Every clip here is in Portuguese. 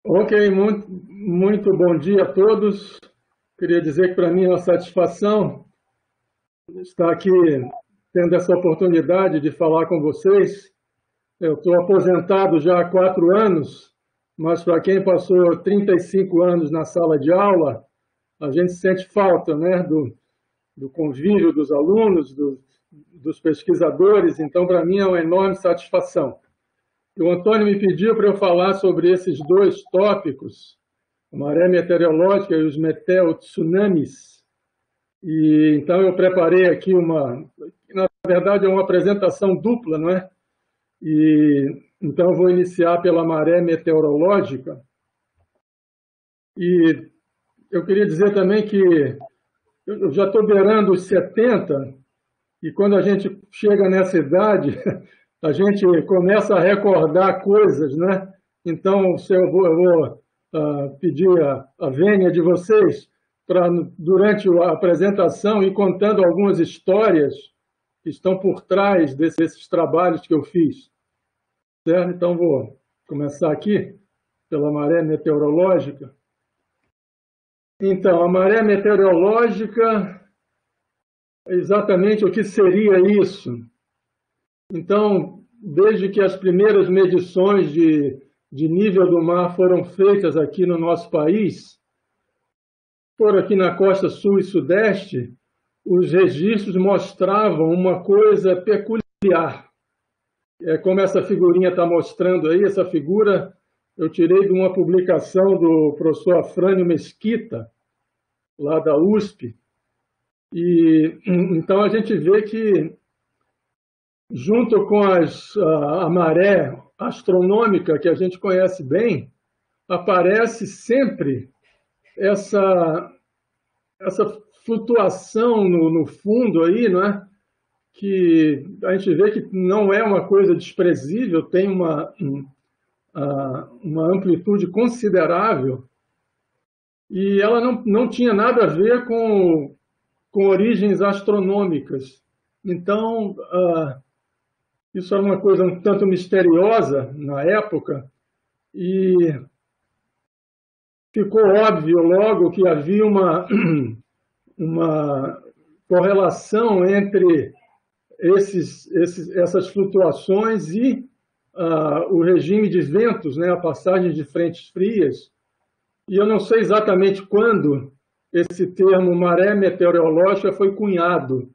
Ok, muito bom dia a todos. Queria dizer que para mim é uma satisfação estar aqui tendo essa oportunidade de falar com vocês. Eu estou aposentado já há 4 anos, mas para quem passou 35 anos na sala de aula, a gente sente falta, né, do convívio dos alunos, dos pesquisadores. Então, para mim é uma enorme satisfação. E o Antônio me pediu para eu falar sobre esses dois tópicos, a maré meteorológica e os meteotsunamis. E então eu preparei aqui na verdade é uma apresentação dupla, não é? E então eu vou iniciar pela maré meteorológica. E eu queria dizer também que eu já estou beirando os 70, e quando a gente chega nessa idade, a gente começa a recordar coisas, né? Então, eu vou pedir a vênia de vocês para, durante a apresentação, ir contando algumas histórias que estão por trás desses trabalhos que eu fiz. Certo? Então, vou começar aqui pela maré meteorológica. Então, a maré meteorológica, exatamente o que seria isso? Então, desde que as primeiras medições de nível do mar foram feitas aqui no nosso país, por aqui na costa sul e sudeste, os registros mostravam uma coisa peculiar. Como essa figurinha está mostrando aí, essa figura eu tirei de uma publicação do professor Afrânio Mesquita, lá da USP. E então a gente vê que, junto com a maré astronômica, que a gente conhece bem, aparece sempre essa flutuação no fundo aí, não é? Que a gente vê que não é uma coisa desprezível, tem uma amplitude considerável, e ela não tinha nada a ver com origens astronômicas. Então, isso era uma coisa um tanto misteriosa na época, e ficou óbvio logo que havia uma correlação entre essas flutuações e o regime de ventos, né, a passagem de frentes frias. E eu não sei exatamente quando esse termo maré meteorológica foi cunhado,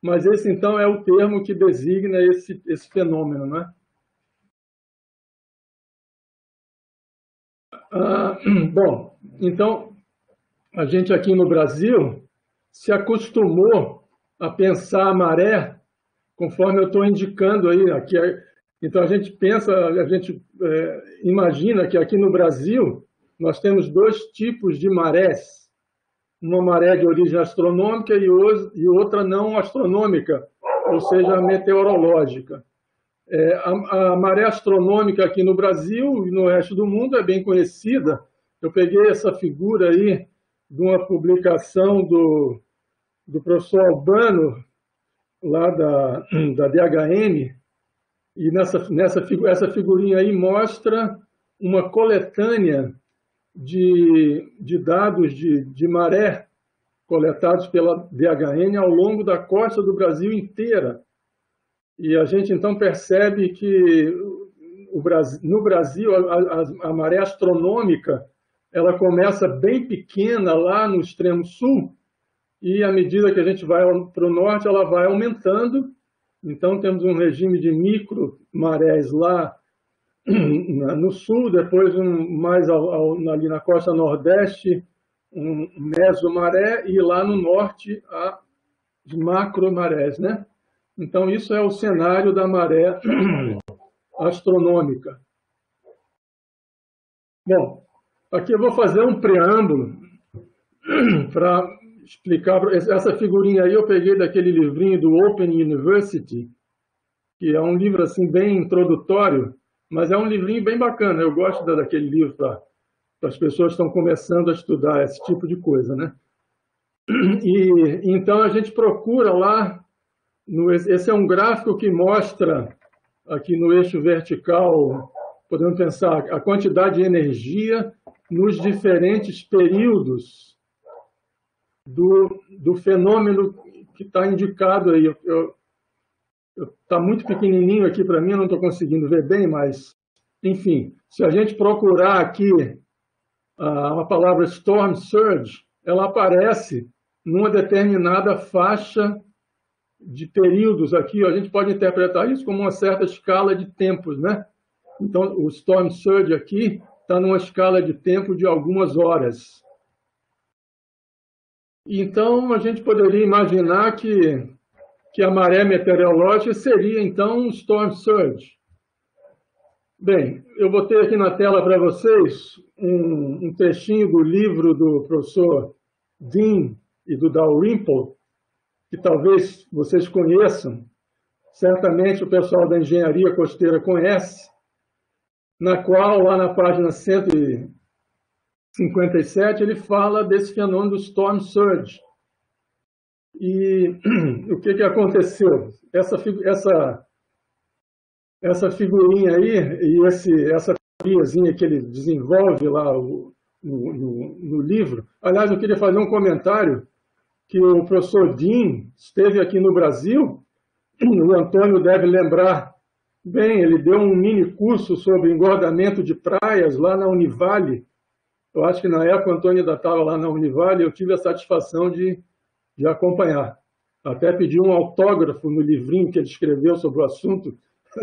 mas esse, então, é o termo que designa esse fenômeno, né? Bom, então, a gente aqui no Brasil se acostumou a pensar a maré conforme eu estou indicando aí. Aqui, então, a gente imagina que aqui no Brasil nós temos dois tipos de marés. Uma maré de origem astronômica e outra não astronômica, ou seja, meteorológica. A maré astronômica aqui no Brasil e no resto do mundo é bem conhecida. Eu peguei essa figura aí de uma publicação do professor Albano, lá da DHN, e essa figurinha aí mostra uma coletânea de dados de maré coletados pela DHN ao longo da costa do Brasil inteira. E a gente então percebe que no Brasil a maré astronômica ela começa bem pequena lá no extremo sul, e à medida que a gente vai para o norte ela vai aumentando. Então temos um regime de micro marés lá no sul, depois mais ali na costa nordeste, um mesomaré, e lá no norte as macromarés, né? Então isso é o cenário da maré astronômica. Bom, aqui eu vou fazer um preâmbulo para explicar. Essa figurinha aí eu peguei daquele livrinho do Open University, que é um livro assim bem introdutório, mas é um livrinho bem bacana. Eu gosto daquele livro para as pessoas que estão começando a estudar esse tipo de coisa, né? E então a gente procura lá, esse é um gráfico que mostra aqui no eixo vertical podemos pensar a quantidade de energia nos diferentes períodos do fenômeno que está indicado aí. Está muito pequenininho aqui para mim, eu não estou conseguindo ver bem, mas, enfim, se a gente procurar aqui a palavra storm surge, ela aparece numa determinada faixa de períodos aqui. A gente pode interpretar isso como uma certa escala de tempos, né? Então, o storm surge aqui está numa escala de tempo de algumas horas. Então, a gente poderia imaginar que a maré meteorológica seria, então, um storm surge. Bem, eu botei aqui na tela para vocês um trechinho do livro do professor Dean e do Dalrymple, que talvez vocês conheçam, certamente o pessoal da engenharia costeira conhece, na qual, lá na página 157, ele fala desse fenômeno do storm surge. E o que aconteceu? Essa figurinha aí, e essa teoriazinha que ele desenvolve lá no livro. Aliás, eu queria fazer um comentário que o professor Dean esteve aqui no Brasil, o Antônio deve lembrar bem, ele deu um mini curso sobre engordamento de praias lá na Univale. Eu acho que na época o Antônio ainda estava lá na Univale, eu tive a satisfação de acompanhar. Até pedi um autógrafo no livrinho que ele escreveu sobre o assunto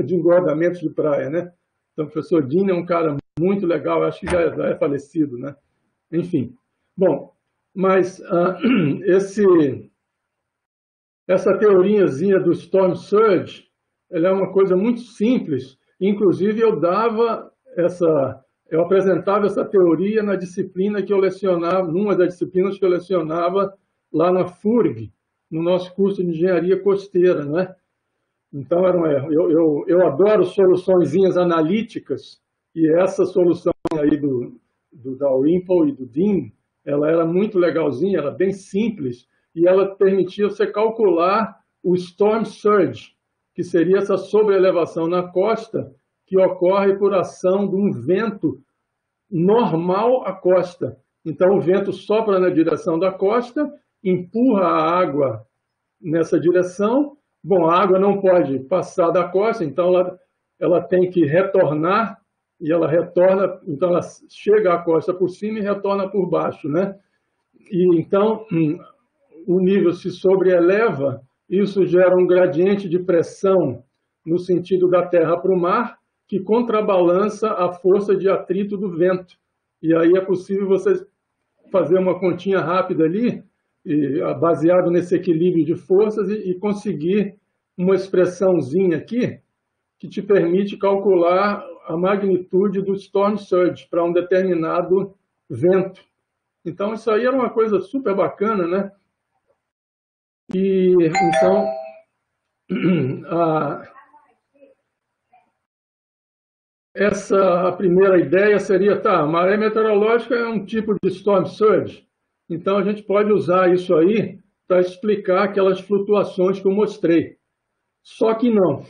de engordamento de praia, né? Então, o professor Dean é um cara muito legal, acho que já é falecido, né? Enfim. Bom, mas essa teoriazinha do storm surge, ela é uma coisa muito simples. Inclusive, eu apresentava essa teoria na disciplina que eu lecionava, numa das disciplinas que eu lecionava lá na FURG, no nosso curso de engenharia costeira, né? Então, eu adoro soluçõezinhas analíticas, e essa solução aí do Dalrymple e do Dean, ela era muito legalzinha, era bem simples, e ela permitia você calcular o storm surge, que seria essa sobreelevação na costa que ocorre por ação de um vento normal à costa. Então, o vento sopra na direção da costa, empurra a água nessa direção. Bom, a água não pode passar da costa, então ela tem que retornar, e ela retorna, então ela chega à costa por cima e retorna por baixo, né? E então o nível se sobreeleva, isso gera um gradiente de pressão no sentido da terra para o mar, que contrabalança a força de atrito do vento. E aí é possível você fazer uma continha rápida ali, baseado nesse equilíbrio de forças, e conseguir uma expressãozinha aqui que te permite calcular a magnitude do storm surge para um determinado vento. Então, isso aí era uma coisa super bacana, né? E, então, a primeira ideia seria, a maré meteorológica é um tipo de storm surge, então a gente pode usar isso aí para explicar aquelas flutuações que eu mostrei. Só que não.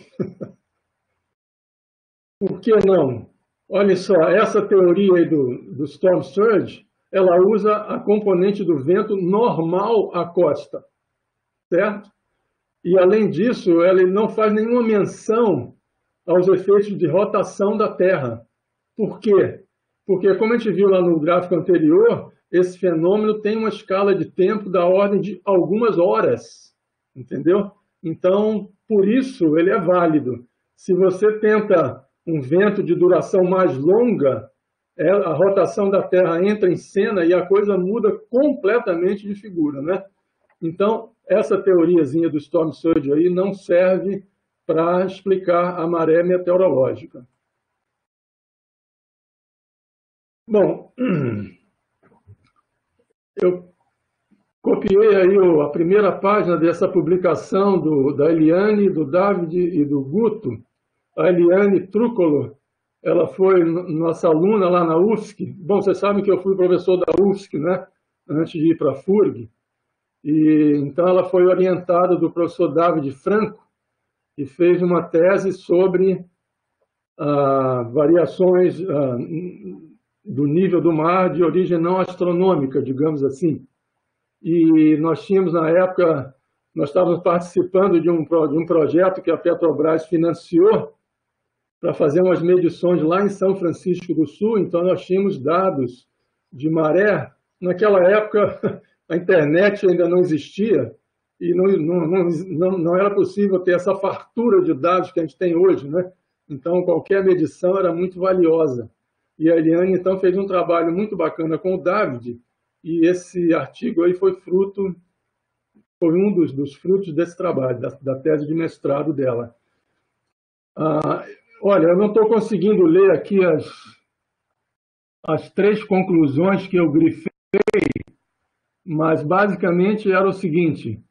Por que não? Olha só, essa teoria aí do storm surge, ela usa a componente do vento normal à costa, certo? E, além disso, ela não faz nenhuma menção aos efeitos de rotação da Terra. Por quê? Porque, como a gente viu lá no gráfico anterior, esse fenômeno tem uma escala de tempo da ordem de algumas horas, entendeu? Então, por isso, ele é válido. Se você tenta um vento de duração mais longa, a rotação da Terra entra em cena e a coisa muda completamente de figura, né? Então, essa teoriazinha do storm surge aí não serve para explicar a maré meteorológica. Bom, eu copiei aí a primeira página dessa publicação da Eliane, do David e do Guto. A Eliane Trúcolo, ela foi nossa aluna lá na UFSC. Bom, vocês sabem que eu fui professor da UFSC, né? Antes de ir para a FURG. E, então, ela foi orientada do professor David Franco e fez uma tese sobre variações do nível do mar de origem não astronômica, digamos assim. E nós tínhamos, na época, nós estávamos participando de um projeto que a Petrobras financiou para fazer umas medições lá em São Francisco do Sul, então nós tínhamos dados de maré. Naquela época, a internet ainda não existia e não era possível ter essa fartura de dados que a gente tem hoje, né? Então, qualquer medição era muito valiosa. E a Eliane, então, fez um trabalho muito bacana com o David, e esse artigo aí foi um dos frutos desse trabalho, da tese de mestrado dela. Olha, eu não estou conseguindo ler aqui as 3 conclusões que eu grifei, mas basicamente era o seguinte: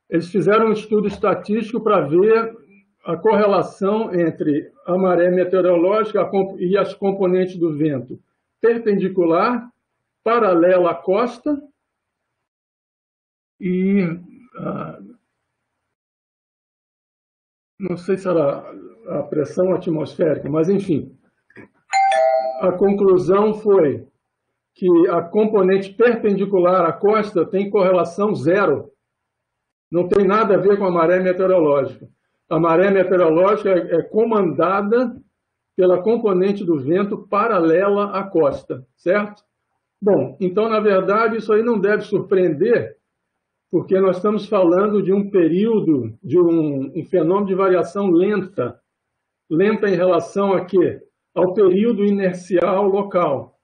eles fizeram um estudo estatístico para ver a correlação entre a maré meteorológica e as componentes do vento perpendicular, paralela à costa e não sei se era a pressão atmosférica, mas enfim, a conclusão foi que a componente perpendicular à costa tem correlação zero. Não tem nada a ver com a maré meteorológica. A maré meteorológica é comandada pela componente do vento paralela à costa, certo? Bom, então, na verdade, isso aí não deve surpreender, porque nós estamos falando de um período, de um fenômeno de variação lenta. Lenta em relação a quê? Ao período inercial local.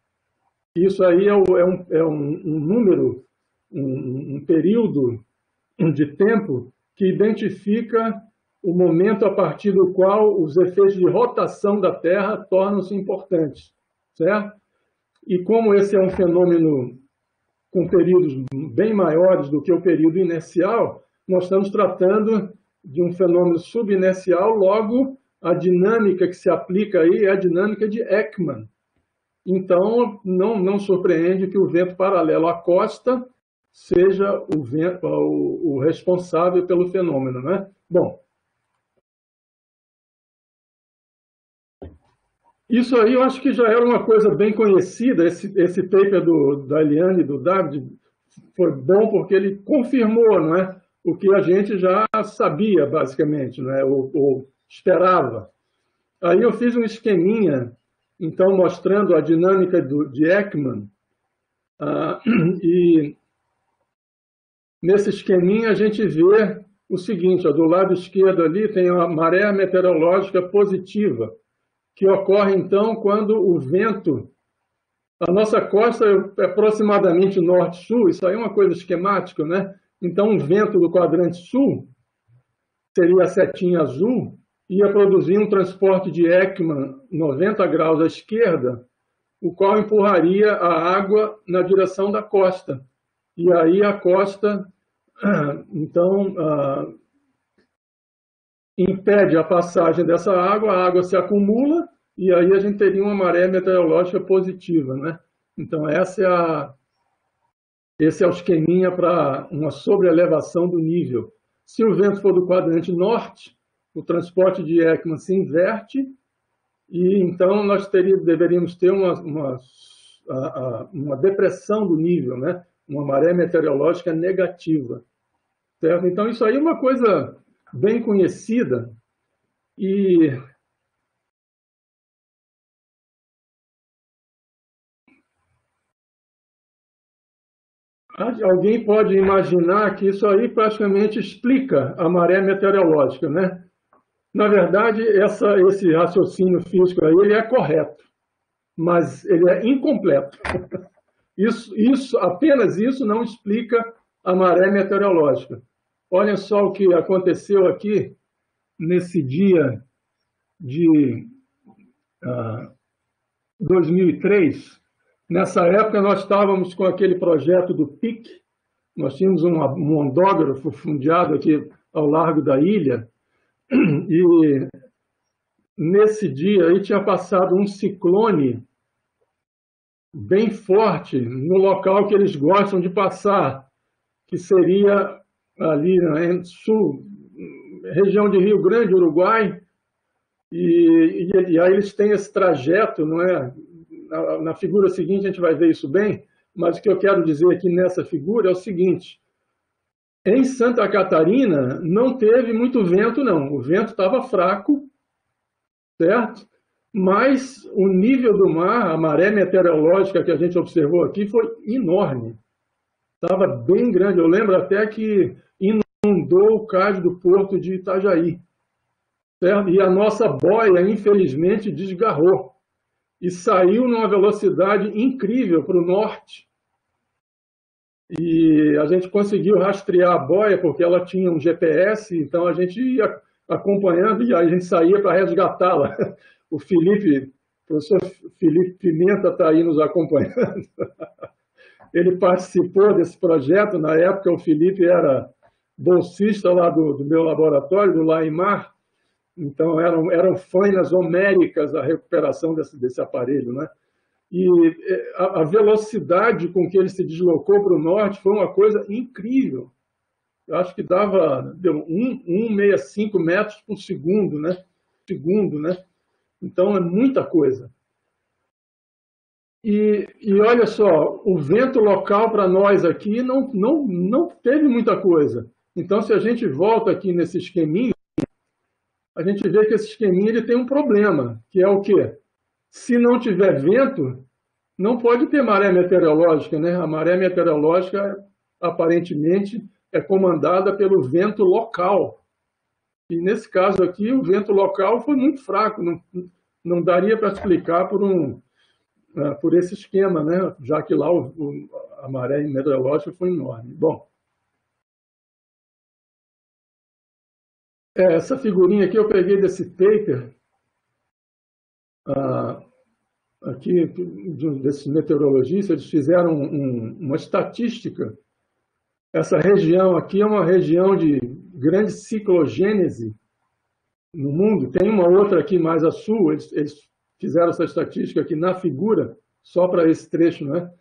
Isso aí é um número, um período de tempo que identifica o momento a partir do qual os efeitos de rotação da Terra tornam-se importantes, certo? E como esse é um fenômeno com períodos bem maiores do que o período inercial, nós estamos tratando de um fenômeno subinercial, logo a dinâmica que se aplica aí é a dinâmica de Ekman. Então, não surpreende que o vento paralelo à costa seja o responsável pelo fenômeno, né? Bom, isso aí eu acho que já era uma coisa bem conhecida. Esse paper da Eliane e do David foi bom porque ele confirmou, não é, o que a gente já sabia, basicamente, não é, ou esperava. Aí eu fiz um esqueminha, então, mostrando a dinâmica de Ekman. E nesse esqueminha a gente vê o seguinte: ó, do lado esquerdo ali tem a maré meteorológica positiva, que ocorre, então, quando o vento... A nossa costa é aproximadamente norte-sul, isso aí é uma coisa esquemática, né? Então, um vento do quadrante sul, seria a setinha azul, ia produzir um transporte de Ekman 90 graus à esquerda, o qual empurraria a água na direção da costa. E aí a costa, então, impede a passagem dessa água, a água se acumula, e aí a gente teria uma maré meteorológica positiva, né? Então, esse é o esqueminha para uma sobreelevação do nível. Se o vento for do quadrante norte, o transporte de Ekman se inverte, e então nós deveríamos ter uma depressão do nível, né? Uma maré meteorológica negativa, certo? Então, isso aí é uma coisa bem conhecida, e alguém pode imaginar que isso aí praticamente explica a maré meteorológica, né? Na verdade, esse raciocínio físico aí, ele é correto, mas ele é incompleto. Apenas isso não explica a maré meteorológica. Olhem só o que aconteceu aqui nesse dia de 2003. Nessa época, nós estávamos com aquele projeto do PIC, nós tínhamos um ondógrafo fundeado aqui ao largo da ilha, e nesse dia aí tinha passado um ciclone bem forte no local que eles gostam de passar, que seria ali na sul, região de Rio Grande, Uruguai, E aí eles têm esse trajeto, não é? Na figura seguinte a gente vai ver isso bem, mas o que eu quero dizer aqui nessa figura é o seguinte: em Santa Catarina não teve muito vento, não. O vento estava fraco, certo? Mas o nível do mar, a maré meteorológica que a gente observou aqui foi enorme. Estava bem grande. Eu lembro até que inundou o cais do porto de Itajaí. Certo? E a nossa boia, infelizmente, desgarrou. E saiu numa velocidade incrível para o norte. E a gente conseguiu rastrear a boia, porque ela tinha um GPS, então a gente ia acompanhando e aí a gente saía para resgatá-la. O professor Felipe Pimenta está aí nos acompanhando. Ele participou desse projeto, na época o Felipe era bolsista lá do meu laboratório, do Laimar, então eram fainas homéricas a recuperação desse aparelho, né? E a velocidade com que ele se deslocou para o norte foi uma coisa incrível. Eu acho que deu 1,65 metros por segundo, né? Então é muita coisa. E olha só, o vento local para nós aqui não teve muita coisa. Então, se a gente volta aqui nesse esqueminha, a gente vê que esse esqueminha ele tem um problema, que é o quê? Se não tiver vento, não pode ter maré meteorológica, né? A maré meteorológica, aparentemente, é comandada pelo vento local. E, nesse caso aqui, o vento local foi muito fraco, não daria para explicar por esse esquema, né? Já que lá a maré meteorológica foi enorme. Bom, essa figurinha aqui eu peguei desse paper, aqui, desses meteorologistas, eles fizeram uma estatística. Essa região aqui é uma região de grande ciclogênese no mundo. Tem uma outra aqui mais a sul, eles fizeram essa estatística aqui na figura, só para esse trecho, né?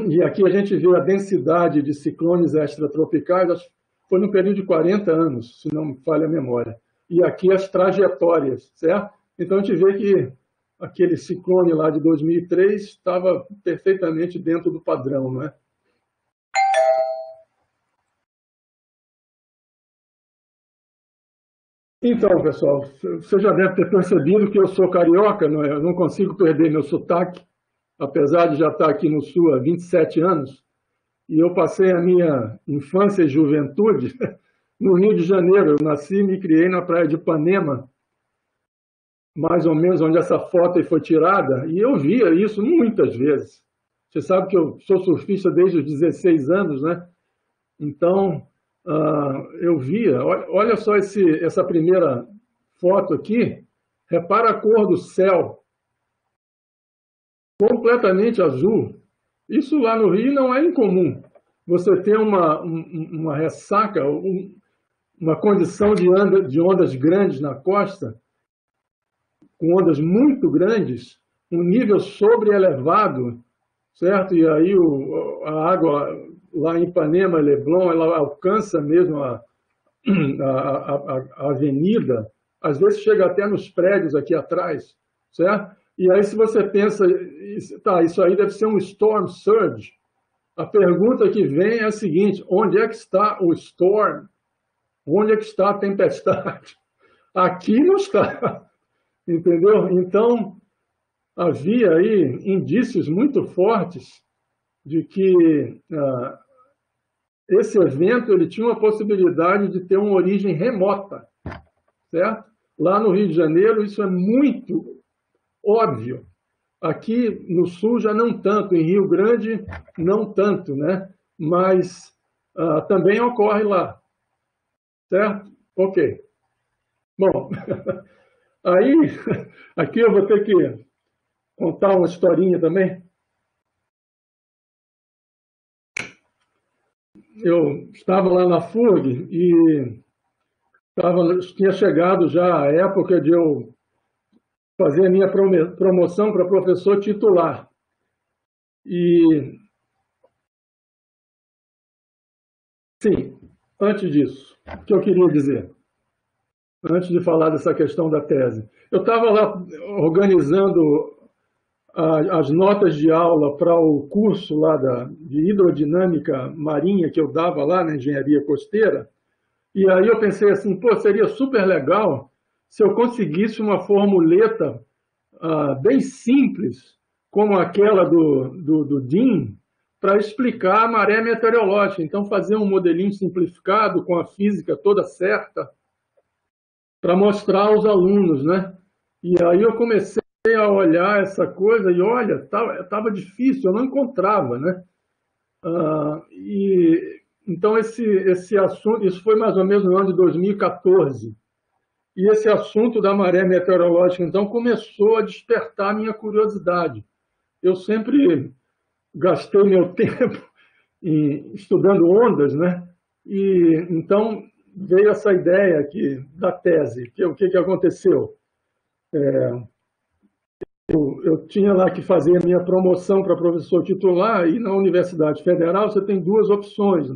E aqui a gente vê a densidade de ciclones extratropicais, foi no período de 40 anos, se não me falha a memória. E aqui as trajetórias, certo? Então a gente vê que aquele ciclone lá de 2003 estava perfeitamente dentro do padrão, não é? Então, pessoal, você já deve ter percebido que eu sou carioca, não é? Eu não consigo perder meu sotaque, apesar de já estar aqui no Sul há 27 anos. E eu passei a minha infância e juventude no Rio de Janeiro. Eu nasci e me criei na praia de Ipanema, mais ou menos onde essa foto aí foi tirada, e eu via isso muitas vezes. Você sabe que eu sou surfista desde os 16 anos, né? Então, eu via. Olha só essa primeira foto aqui. Repara a cor do céu, completamente azul. Isso lá no Rio não é incomum. Você ter uma ressaca, uma condição de ondas grandes na costa, com ondas muito grandes, um nível sobre-elevado, certo? E aí a água lá em Ipanema, Leblon, ela alcança mesmo a avenida, às vezes chega até nos prédios aqui atrás, certo? E aí se você pensa, tá, isso aí deve ser um storm surge, a pergunta que vem é a seguinte: onde é que está o storm? Onde é que está a tempestade? Aqui não está, entendeu? Então, havia aí indícios muito fortes de que esse evento ele tinha uma possibilidade de ter uma origem remota, certo? Lá no Rio de Janeiro isso é muito óbvio. Aqui no Sul já não tanto, em Rio Grande não tanto, né? Mas também ocorre lá, certo? Ok. Bom, aí aqui eu vou ter que contar uma historinha também. Eu estava lá na FURG e tinha chegado já a época de eu fazer a minha promoção para professor titular. E, sim, antes disso, o que eu queria dizer? antes de falar dessa questão da tese. Eu estava lá organizando as notas de aula para o curso lá de hidrodinâmica marinha que eu dava lá na engenharia costeira, e aí eu pensei assim, pô, seria super legal se eu conseguisse uma formuleta bem simples, como aquela do DIN, para explicar a maré meteorológica. Então, fazer um modelinho simplificado com a física toda certa para mostrar aos alunos, né? E aí eu comecei a olhar essa coisa e, olha, estava difícil, eu não encontrava, né? Então, esse assunto, isso foi mais ou menos no ano de 2014. E esse assunto da maré meteorológica, então, começou a despertar a minha curiosidade. Eu sempre gastei meu tempo estudando ondas, né? E então veio essa ideia aqui da tese. O que aconteceu? Eu tinha lá que fazer a minha promoção para professor titular e na Universidade Federal você tem duas opções.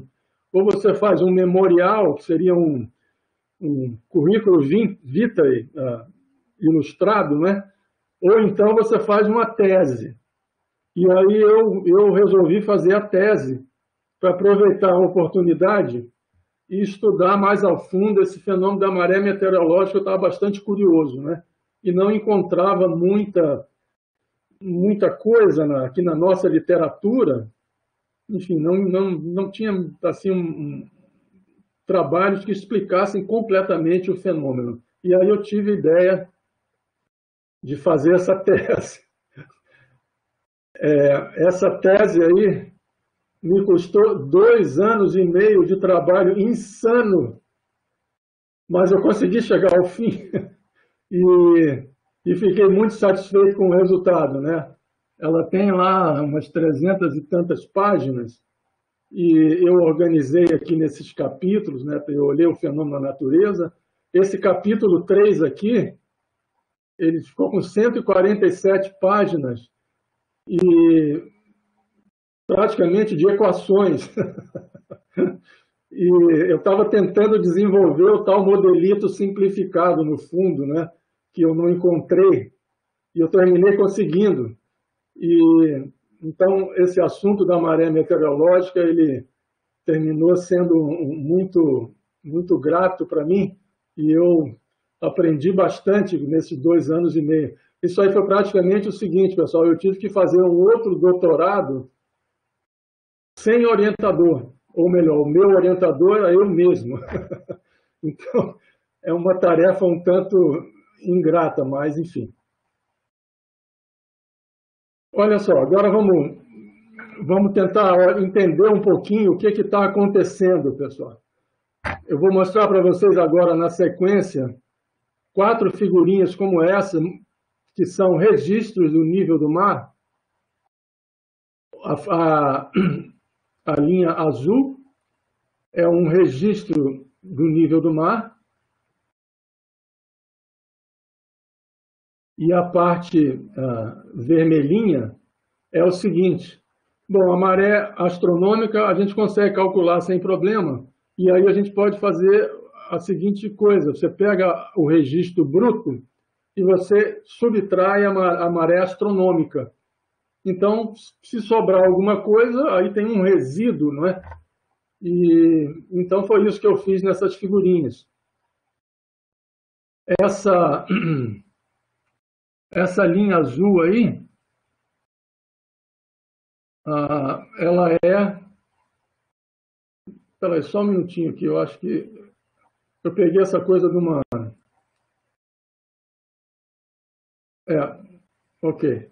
Ou você faz um memorial, que seria um currículo vitae ilustrado, né? Ou então você faz uma tese. E aí eu resolvi fazer a tese para aproveitar a oportunidade e estudar mais ao fundo esse fenômeno da maré meteorológica. Eu estava bastante curioso, né? E não encontrava muita coisa aqui na nossa literatura. Enfim, não tinha assim, trabalhos que explicassem completamente o fenômeno. E aí eu tive a ideia de fazer essa tese. Essa tese aí me custou 2 anos e meio de trabalho insano, mas eu consegui chegar ao fim e fiquei muito satisfeito com o resultado, né? Ela tem lá umas 300 e tantas páginas e eu organizei aqui nesses capítulos, né? Eu olhei o fenômeno da natureza. Esse capítulo 3 aqui, ele ficou com 147 páginas e praticamente de equações. E eu estava tentando desenvolver o tal modelito simplificado no fundo, né, que eu não encontrei, e eu terminei conseguindo. E então esse assunto da maré meteorológica, ele terminou sendo muito grato para mim, e eu aprendi bastante nesses 2 anos e meio. Isso aí foi praticamente o seguinte, pessoal, eu tive que fazer um outro doutorado sem orientador, ou melhor, o meu orientador era eu mesmo. Então, é uma tarefa um tanto ingrata, mas enfim. Olha só, agora vamos tentar entender um pouquinho o que está acontecendo, pessoal. Eu vou mostrar para vocês agora, na sequência, 4 figurinhas como essa, que são registros do nível do mar. A linha azul é um registro do nível do mar. E a parte vermelhinha é o seguinte. Bom, a maré astronômica a gente consegue calcular sem problema. E aí a gente pode fazer a seguinte coisa. Você pega o registro bruto e você subtrai a maré astronômica. Então, se sobrar alguma coisa, aí tem um resíduo, não é? E então foi isso que eu fiz nessas figurinhas. Essa linha azul aí, ela é... Espera aí, só um minutinho aqui, eu acho que eu peguei essa coisa de uma... ok.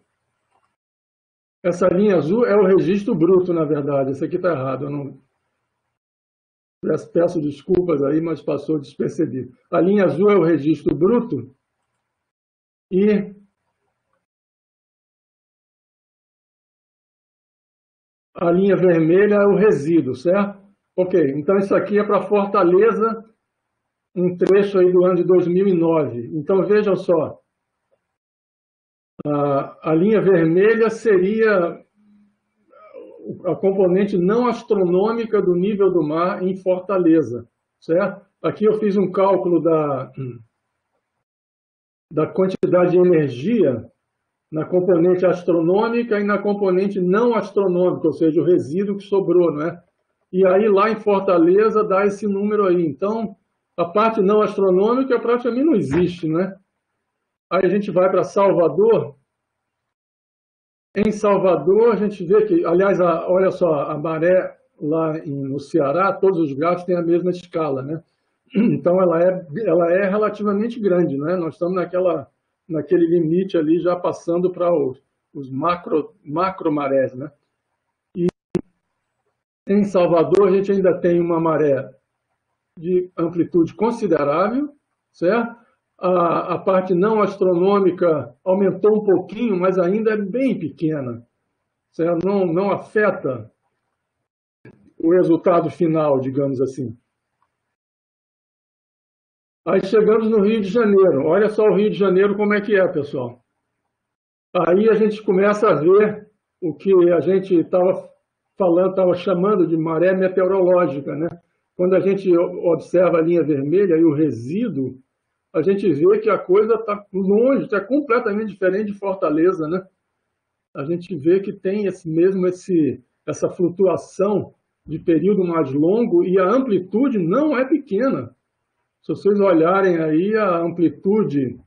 Essa linha azul é o registro bruto, na verdade. Esse aqui está errado. Eu não... Peço desculpas aí, mas passou despercebido. A linha azul é o registro bruto e a linha vermelha é o resíduo, certo? Ok, então isso aqui é para Fortaleza, um trecho aí do ano de 2009. Então vejam só, a linha vermelha seria a componente não astronômica do nível do mar em Fortaleza, certo? aqui eu fiz um cálculo da quantidade de energia na componente astronômica e na componente não astronômica, ou seja, o resíduo que sobrou, não é? E aí lá em Fortaleza dá esse número aí. Então, a parte não astronômica praticamente não existe, né? Aí a gente vai para Salvador. Em Salvador, a gente vê que, aliás, olha só, a maré lá no Ceará, todos os graus têm a mesma escala, né? Então, ela é relativamente grande, né? Nós estamos naquele limite ali, já passando para os macro marés, né? E em Salvador, a gente ainda tem uma maré de amplitude considerável, certo? A parte não astronômica aumentou um pouquinho, mas ainda é bem pequena, certo? Não afeta o resultado final, digamos assim. Aí chegamos no Rio de Janeiro. Olha só o Rio de Janeiro como é que é, pessoal. Aí a gente começa a ver o que a gente estava falando, estava chamando de maré meteorológica, né? Quando a gente observa a linha vermelha e o resíduo, a gente vê que a coisa está longe, está completamente diferente de Fortaleza, né? A gente vê que tem essa flutuação de período mais longo e a amplitude não é pequena. Se vocês olharem aí, a amplitude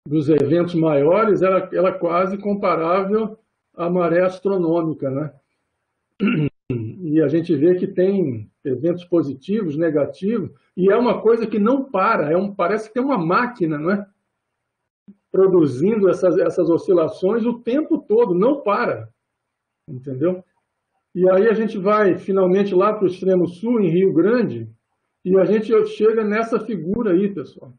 dos eventos maiores, ela é quase comparável à maré astronômica, né? E a gente vê que tem eventos positivos, negativos, e é uma coisa que não para, parece que tem uma máquina, não é? Produzindo essas oscilações o tempo todo, não para, entendeu? E aí a gente vai finalmente lá para o extremo sul, em Rio Grande, e a gente chega nessa figura aí, pessoal.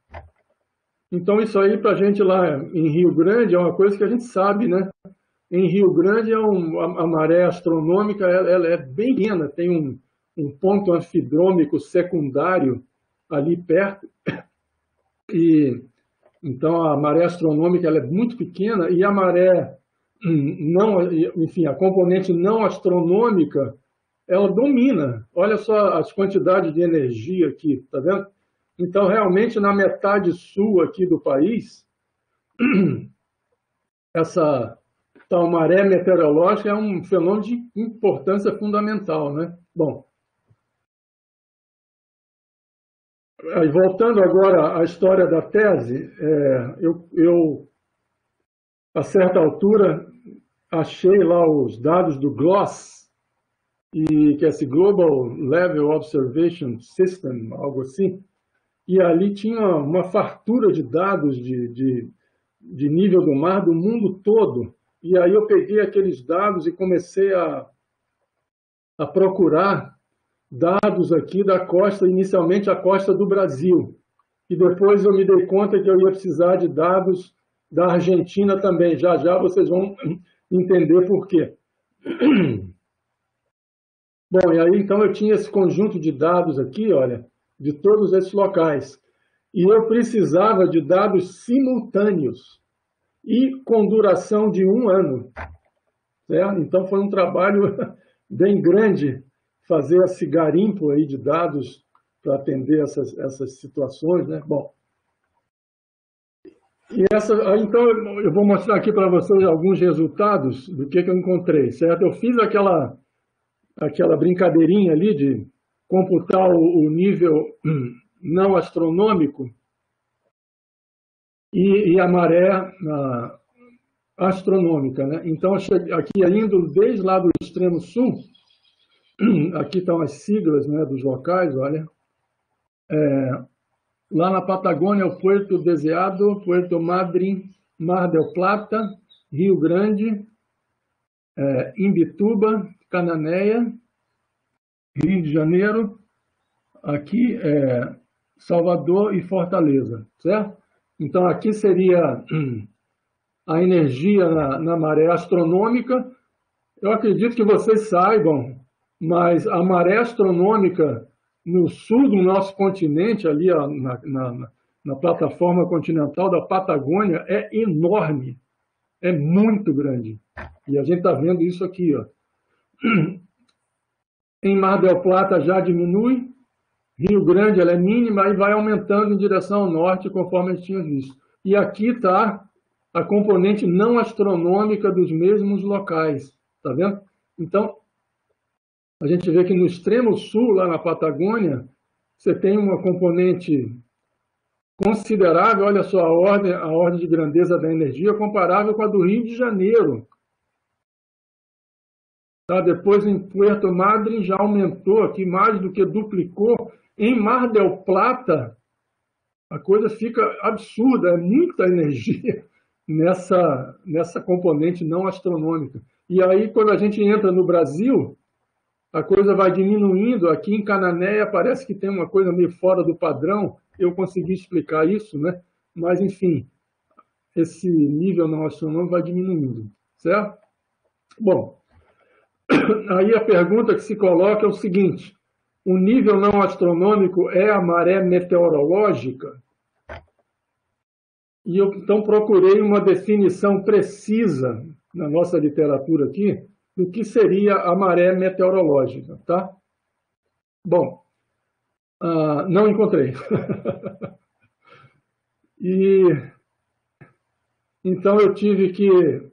Então isso aí para a gente lá em Rio Grande é uma coisa que a gente sabe, né? Em Rio Grande a maré astronômica ela é bem pequena, tem um ponto anfidrômico secundário ali perto, e então a maré astronômica ela é muito pequena e a maré não, enfim, a componente não astronômica ela domina. Olha só as quantidades de energia aqui, tá vendo? Então realmente na metade sul aqui do país essa tal maré meteorológica é um fenômeno de importância fundamental, né? Bom, voltando agora à história da tese, eu a certa altura achei lá os dados do GLOSS, que é esse Global Level Observation System, algo assim, e ali tinha uma fartura de dados de nível do mar do mundo todo. E aí eu peguei aqueles dados e comecei a procurar dados aqui da costa, inicialmente a costa do Brasil. E depois eu me dei conta que eu ia precisar de dados da Argentina também. Já já vocês vão entender por quê. Bom, e aí então eu tinha esse conjunto de dados aqui, olha, de todos esses locais. E eu precisava de dados simultâneos e com duração de 1 ano. Certo? Então foi um trabalho bem grande fazer esse garimpo aí de dados para atender essas situações, né? Bom, então eu vou mostrar aqui para vocês alguns resultados do que eu encontrei, certo? Eu fiz aquela brincadeirinha ali de computar o nível não astronômico e a maré astronômica, né? Então, aqui indo desde lá do extremo sul, aqui estão as siglas, né, dos locais, olha. Lá na Patagônia, o Puerto Deseado, Puerto Madryn, Mar del Plata, Rio Grande, Imbituba, Cananéia, Rio de Janeiro, aqui Salvador e Fortaleza, certo? Então, aqui seria a energia na maré astronômica. Eu acredito que vocês saibam, mas a maré astronômica no sul do nosso continente, ali na plataforma continental da Patagônia, é enorme, é muito grande. E a gente está vendo isso aqui, ó. Em Mar del Plata já diminui, Rio Grande ela é mínima e vai aumentando em direção ao norte, conforme a gente tinha visto. E aqui está a componente não astronômica dos mesmos locais, tá vendo? Então, a gente vê que no extremo sul, lá na Patagônia, você tem uma componente considerável, olha só a ordem de grandeza da energia, comparável com a do Rio de Janeiro. Tá? Depois, em Puerto Madryn, já aumentou aqui, mais do que duplicou. Em Mar del Plata, a coisa fica absurda, é muita energia nessa componente não astronômica. E aí, quando a gente entra no Brasil, a coisa vai diminuindo. Aqui em Cananéia parece que tem uma coisa meio fora do padrão, eu consegui explicar isso, né? Mas, enfim, esse nível não astronômico vai diminuindo, certo? Bom, aí a pergunta que se coloca é o seguinte: o nível não astronômico é a maré meteorológica? E eu, então, procurei uma definição precisa na nossa literatura aqui do que seria a maré meteorológica, tá? Bom, não encontrei. E então eu tive que,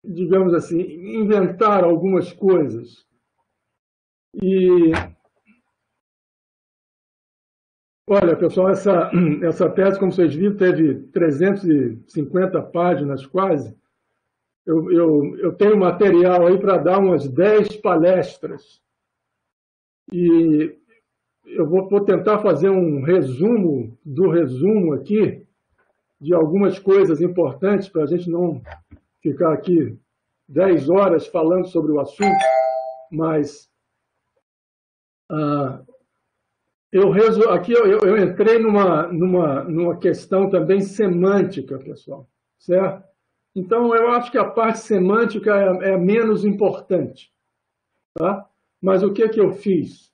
digamos assim, inventar algumas coisas. E olha, pessoal, essa tese, como vocês viram, teve 350 páginas quase. Eu tenho material aí para dar umas 10 palestras. E eu vou tentar fazer um resumo do resumo aqui, de algumas coisas importantes, para a gente não ficar aqui 10 horas falando sobre o assunto, mas aqui eu entrei numa questão também semântica, pessoal, certo? Então, eu acho que a parte semântica é menos importante, tá? Mas o que eu fiz?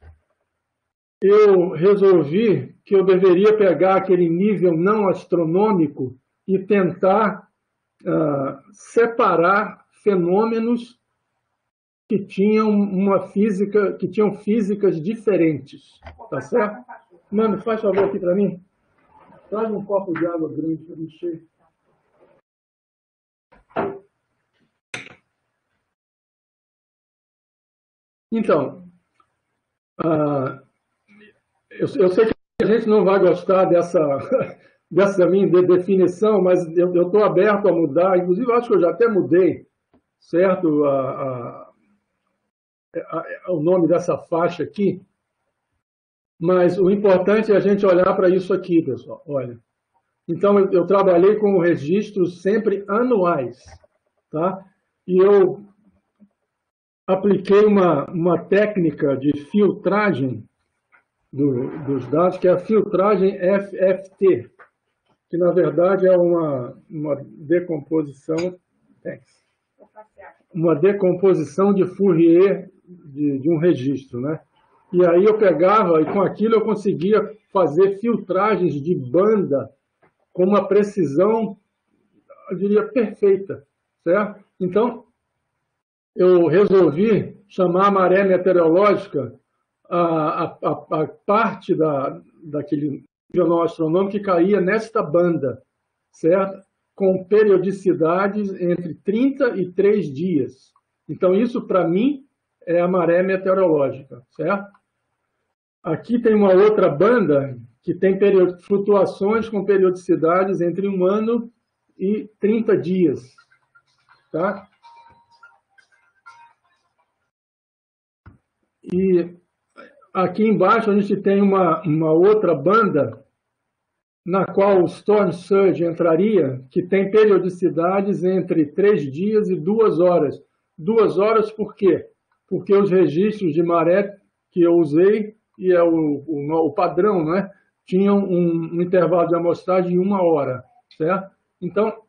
Eu resolvi que eu deveria pegar aquele nível não astronômico e tentar separar fenômenos que tinham físicas diferentes, tá certo? Mano, faz favor aqui para mim. Traz um copo de água grande para encher. Então, eu sei que a gente não vai gostar dessa minha definição, mas eu estou aberto a mudar. Inclusive, acho que eu já até mudei, certo? O nome dessa faixa aqui. Mas o importante é a gente olhar para isso aqui, pessoal. Olha. Então, eu trabalhei com registros sempre anuais, tá? E eu apliquei uma técnica de filtragem dos dados, que é a filtragem FFT, que na verdade é uma decomposição de Fourier de um registro, né? E aí eu pegava, e com aquilo eu conseguia fazer filtragens de banda com uma precisão, eu diria, perfeita, certo? Então, eu resolvi chamar a maré meteorológica a parte daquele nível não astronômico que caía nesta banda, certo? Com periodicidades entre 30 e 3 dias. Então, isso, para mim, é a maré meteorológica, certo? Aqui tem uma outra banda que tem flutuações com periodicidades entre 1 ano e 30 dias, tá? E aqui embaixo a gente tem uma outra banda na qual o Storm Surge entraria, que tem periodicidades entre 3 dias e 2 horas. 2 horas por quê? Porque os registros de maré que eu usei, e é o padrão, né, tinham um intervalo de amostragem de 1 hora, certo? Então,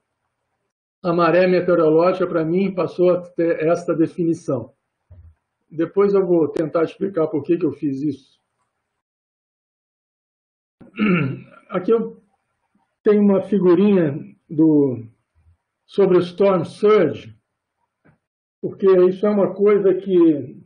a maré meteorológica, para mim, passou a ter esta definição. Depois eu vou tentar explicar por que eu fiz isso. Aqui eu tenho uma figurinha sobre o Storm Surge, porque isso é uma coisa que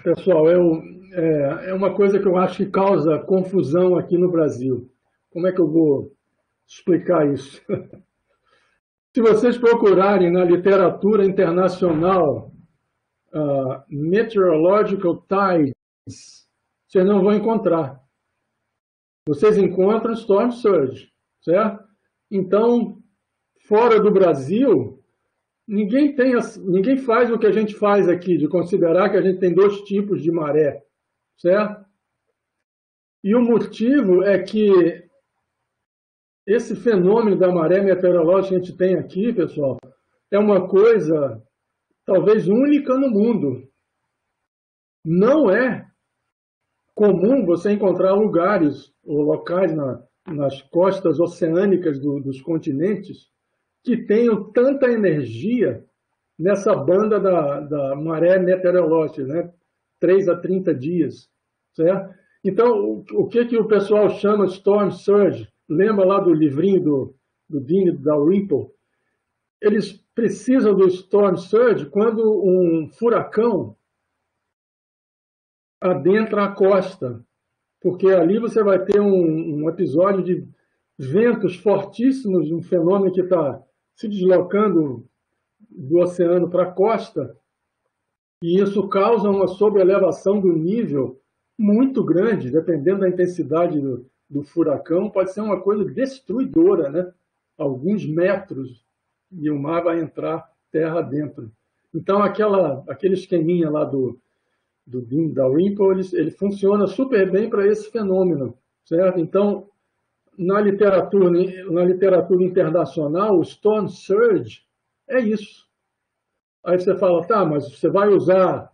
Pessoal, é uma coisa que eu acho que causa confusão aqui no Brasil. Como é que eu vou explicar isso? Se vocês procurarem na literatura internacional Meteorological Tides, vocês não vão encontrar. Vocês encontram Storm Surge, certo? Então, fora do Brasil, ninguém faz o que a gente faz aqui, de considerar que a gente tem dois tipos de maré, certo? E o motivo é que esse fenômeno da maré meteorológica que a gente tem aqui, pessoal, é uma coisa talvez única no mundo. Não é comum você encontrar lugares ou locais nas costas oceânicas dos continentes que tenham tanta energia nessa banda da maré meteorológica, né? 3 a 30 dias, certo? Então, o que o pessoal chama de Storm Surge? Lembra lá do livrinho do Dean e da Whipple? Eles precisam do Storm Surge quando um furacão adentra a costa, porque ali você vai ter um episódio de ventos fortíssimos, um fenômeno que está se deslocando do oceano para a costa, e isso causa uma sobreelevação do nível muito grande, dependendo da intensidade do furacão, pode ser uma coisa destruidora, né? Alguns metros, e o mar vai entrar terra dentro. Então, aquele esqueminha lá do Dean Dalrymple, ele funciona super bem para esse fenômeno, certo? Então, na literatura internacional, o Storm Surge é isso. Aí você fala, tá, mas você vai usar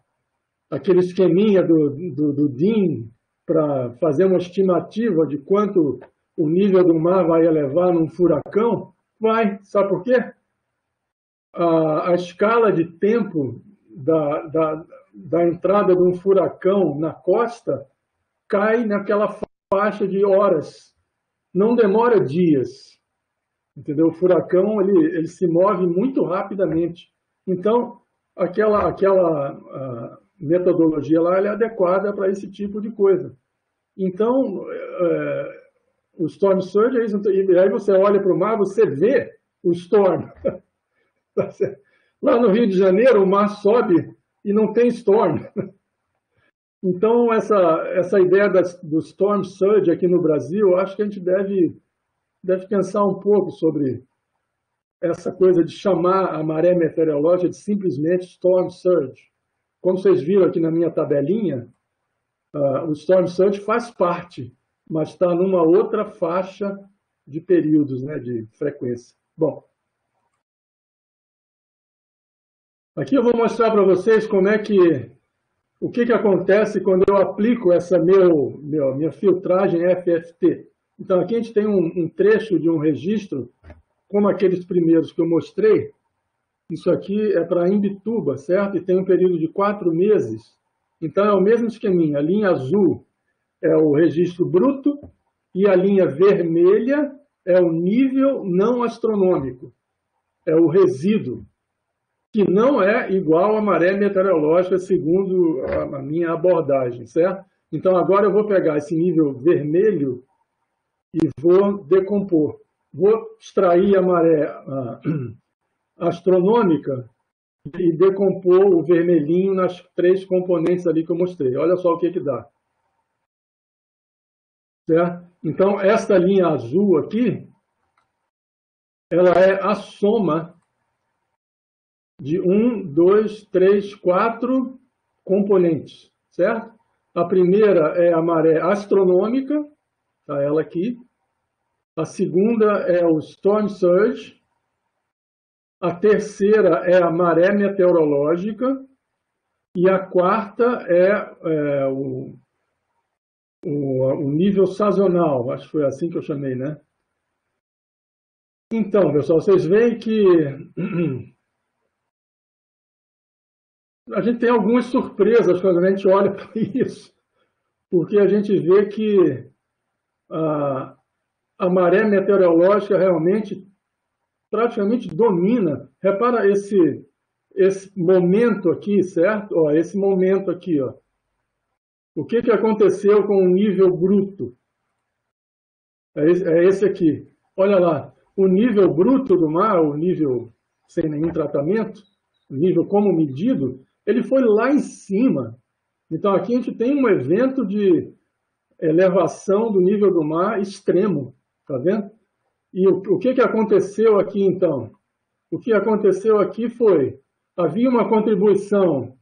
aquele esqueminha do Dean para fazer uma estimativa de quanto o nível do mar vai elevar num furacão? Vai, sabe por quê? A escala de tempo da entrada de um furacão na costa cai naquela faixa de horas. Não demora dias, entendeu? O furacão ele se move muito rapidamente. Então, aquela metodologia lá ela é adequada para esse tipo de coisa. Então, o Storm Surge é isso. E aí você olha para o mar, você vê o storm. Lá no Rio de Janeiro, o mar sobe e não tem storm. Então, essa ideia do Storm Surge aqui no Brasil, acho que a gente deve pensar um pouco sobre essa coisa de chamar a maré meteorológica de simplesmente Storm Surge. Como vocês viram aqui na minha tabelinha, o Storm Surge faz parte, mas está numa outra faixa de períodos, né, de frequência. Bom, aqui eu vou mostrar para vocês o que acontece quando eu aplico essa minha filtragem FFT. Então, aqui a gente tem um trecho de um registro, como aqueles primeiros que eu mostrei. Isso aqui é para Imbituba, certo? E tem um período de 4 meses. Então, é o mesmo esqueminha. A linha azul é o registro bruto e a linha vermelha é o nível não astronômico. É o resíduo, que não é igual à maré meteorológica, segundo a minha abordagem, certo? Então, agora eu vou pegar esse nível vermelho e vou decompor. Vou extrair a maré astronômica e decompor o vermelhinho nas 3 componentes ali que eu mostrei. Olha só o que dá. Certo? Então, esta linha azul aqui, ela é a soma de 1, 2, 3, 4 componentes, certo? A primeira é a maré astronômica, está ela aqui. A segunda é o Storm Surge. A terceira é a maré meteorológica. E a quarta é o nível sazonal. Acho que foi assim que eu chamei, né? Então, pessoal, vocês veem que a gente tem algumas surpresas quando a gente olha para isso, porque a gente vê que a maré meteorológica realmente praticamente domina. Repara esse momento aqui, certo? Ó, esse momento aqui, ó, O que aconteceu com o nível bruto? É esse aqui. Olha lá, o nível bruto do mar, o nível sem nenhum tratamento, o nível como medido, ele foi lá em cima. Então aqui a gente tem um evento de elevação do nível do mar extremo, tá vendo? E o que aconteceu aqui então? O que aconteceu aqui foi, havia uma contribuição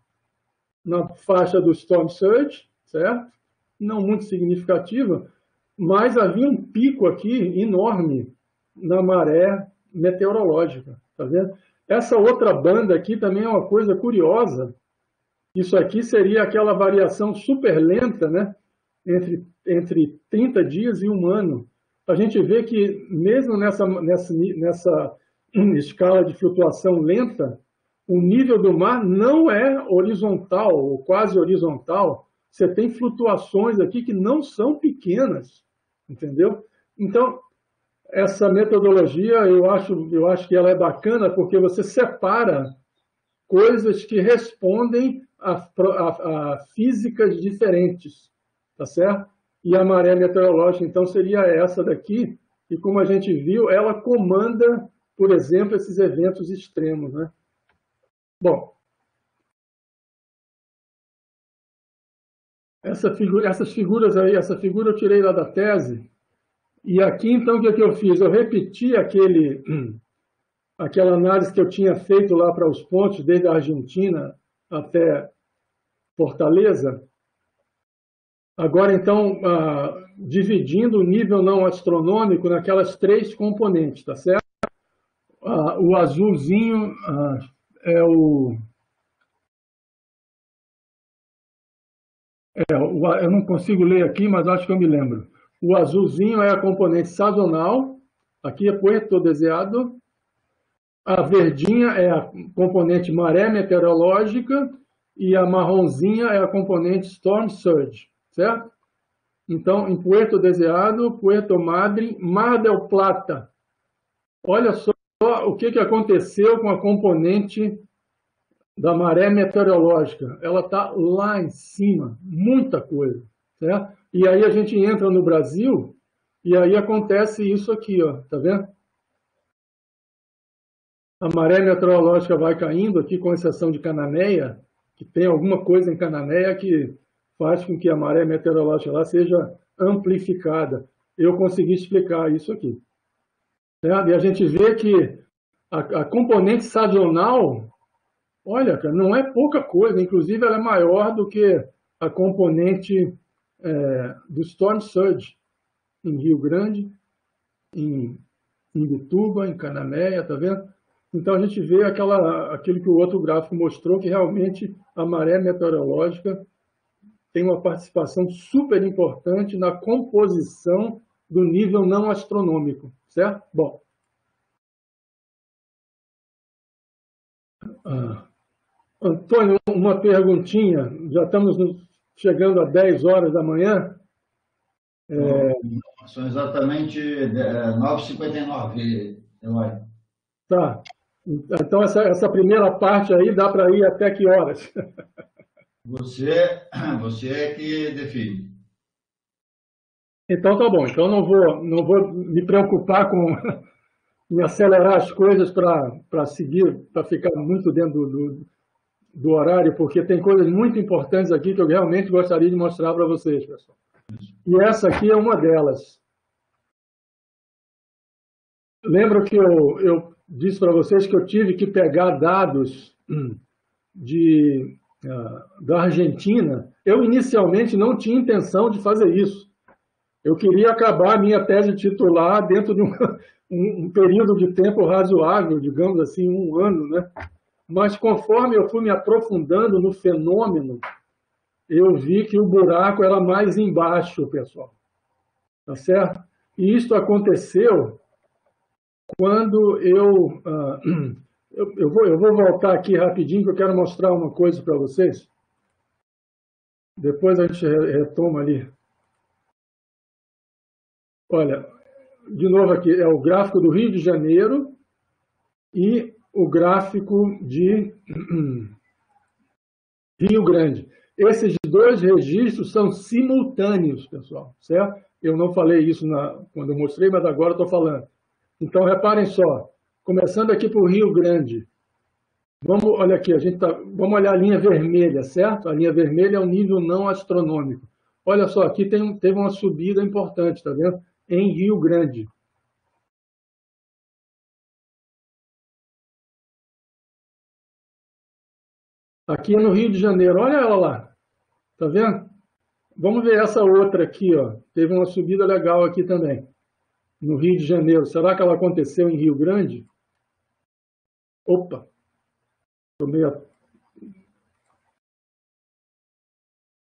na faixa do Storm Surge, certo? Não muito significativa, mas havia um pico aqui enorme na maré meteorológica, tá vendo? Essa outra banda aqui também é uma coisa curiosa. Isso aqui seria aquela variação super lenta, né? Entre 30 dias e um ano. A gente vê que mesmo nessa escala de flutuação lenta, o nível do mar não é horizontal ou quase horizontal. Você tem flutuações aqui que não são pequenas, entendeu? Então, essa metodologia, eu acho que ela é bacana porque você separa coisas que respondem a físicas diferentes, tá certo? E a maré meteorológica, então, seria essa daqui, e como a gente viu, ela comanda, por exemplo, esses eventos extremos, né? Bom, essas figuras aí, essa figura eu tirei lá da tese, e aqui, então, o que eu fiz? Eu repeti aquela análise que eu tinha feito lá para os pontos, desde a Argentina até Fortaleza. Agora, então, dividindo o nível não astronômico naquelas 3 componentes, tá certo? O azulzinho é o... eu não consigo ler aqui, mas acho que eu me lembro. O azulzinho é a componente sazonal, aqui é Puerto Deseado. A verdinha é a componente maré meteorológica e a marronzinha é a componente Storm Surge, certo? Então, em Puerto Deseado, Puerto Madryn, Mar del Plata. Olha só o que aconteceu com a componente da maré meteorológica. Ela está lá em cima, muita coisa, certo? E aí a gente entra no Brasil e aí acontece isso aqui, ó, tá vendo? A maré meteorológica vai caindo aqui, com exceção de Cananéia, que tem alguma coisa em Cananéia que faz com que a maré meteorológica lá seja amplificada. Eu consegui explicar isso aqui. Certo? E a gente vê que a componente sazonal, olha, cara, não é pouca coisa, inclusive ela é maior do que a componente do Storm Surge em Rio Grande, em Imbituba, em Cananéia, tá vendo? Então a gente vê aquilo que o outro gráfico mostrou, que realmente a maré meteorológica tem uma participação super importante na composição do nível não astronômico, certo? Bom. Antônio, uma perguntinha. Já estamos chegando a 10 horas da manhã. São exatamente 9h59, Eloy. Tá. Então, essa primeira parte aí dá para ir até que horas? Você é que define. Então, tá bom. Então, não vou me preocupar com me acelerar as coisas para seguir, para ficar muito dentro do horário, porque tem coisas muito importantes aqui que eu realmente gostaria de mostrar para vocês, pessoal. E essa aqui é uma delas. Lembro que eu disse para vocês que eu tive que pegar dados da Argentina. Eu inicialmente não tinha intenção de fazer isso. Eu queria acabar a minha tese titular dentro de um período de tempo razoável, digamos assim, 1 ano, né? Mas conforme eu fui me aprofundando no fenômeno, eu vi que o buraco era mais embaixo, pessoal. Tá certo? E isso aconteceu quando eu vou voltar aqui rapidinho, que eu quero mostrar uma coisa para vocês. Depois a gente retoma ali. Olha, de novo aqui, é o gráfico do Rio de Janeiro e o gráfico de Rio Grande. Esses dois registros são simultâneos, pessoal, certo? Eu não falei isso quando eu mostrei, mas agora estou falando. Então, reparem só, começando aqui para o Rio Grande. Olha aqui, vamos olhar a linha vermelha, certo? A linha vermelha é o nível não astronômico. Olha só, aqui teve uma subida importante, tá vendo? Em Rio Grande. Aqui no Rio de Janeiro, olha ela lá, tá vendo? Vamos ver essa outra aqui, ó. Teve uma subida legal aqui também, no Rio de Janeiro. Será que ela aconteceu em Rio Grande? Opa!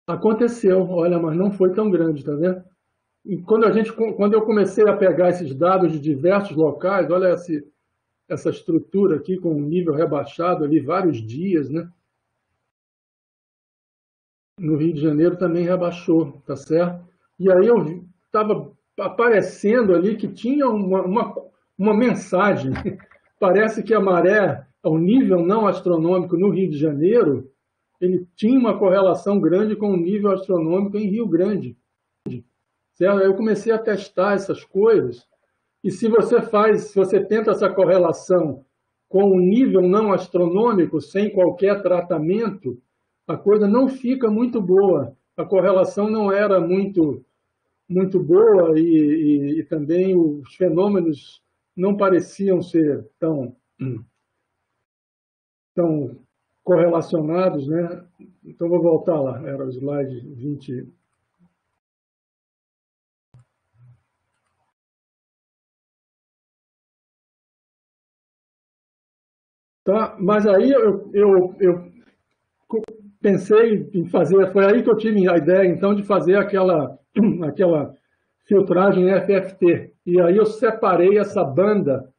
Aconteceu, olha, mas não foi tão grande, tá vendo? E quando eu comecei a pegar esses dados de diversos locais, olha essa estrutura aqui com um nível rebaixado ali, vários dias, né? No Rio de Janeiro também rebaixou, tá certo? E aí eu estava aparecendo ali que tinha uma mensagem. Parece que a maré, ao nível não astronômico no Rio de Janeiro, ele tinha uma correlação grande com o nível astronômico em Rio Grande. Certo? Eu comecei a testar essas coisas, e se você tenta essa correlação com o nível não astronômico, sem qualquer tratamento, a coisa não fica muito boa. A correlação não era muito boa e também os fenômenos não pareciam ser tão correlacionados, né? Então, vou voltar lá, era o slide 20. Tá? Mas aí eu pensei em fazer, foi aí que eu tive a ideia, então, de fazer aquela filtragem FFT. E aí eu separei essa banda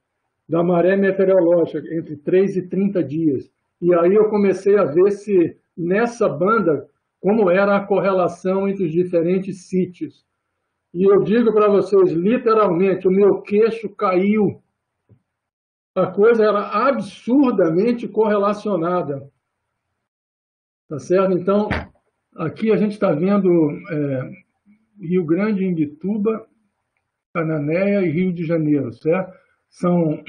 da maré meteorológica entre 3 e 30 dias. E aí eu comecei a ver se nessa banda, como era a correlação entre os diferentes sítios. E eu digo para vocês, literalmente, o meu queixo caiu. A coisa era absurdamente correlacionada. Tá certo? Então, aqui a gente está vendo Rio Grande, Imbituba, Cananéia e Rio de Janeiro, certo? São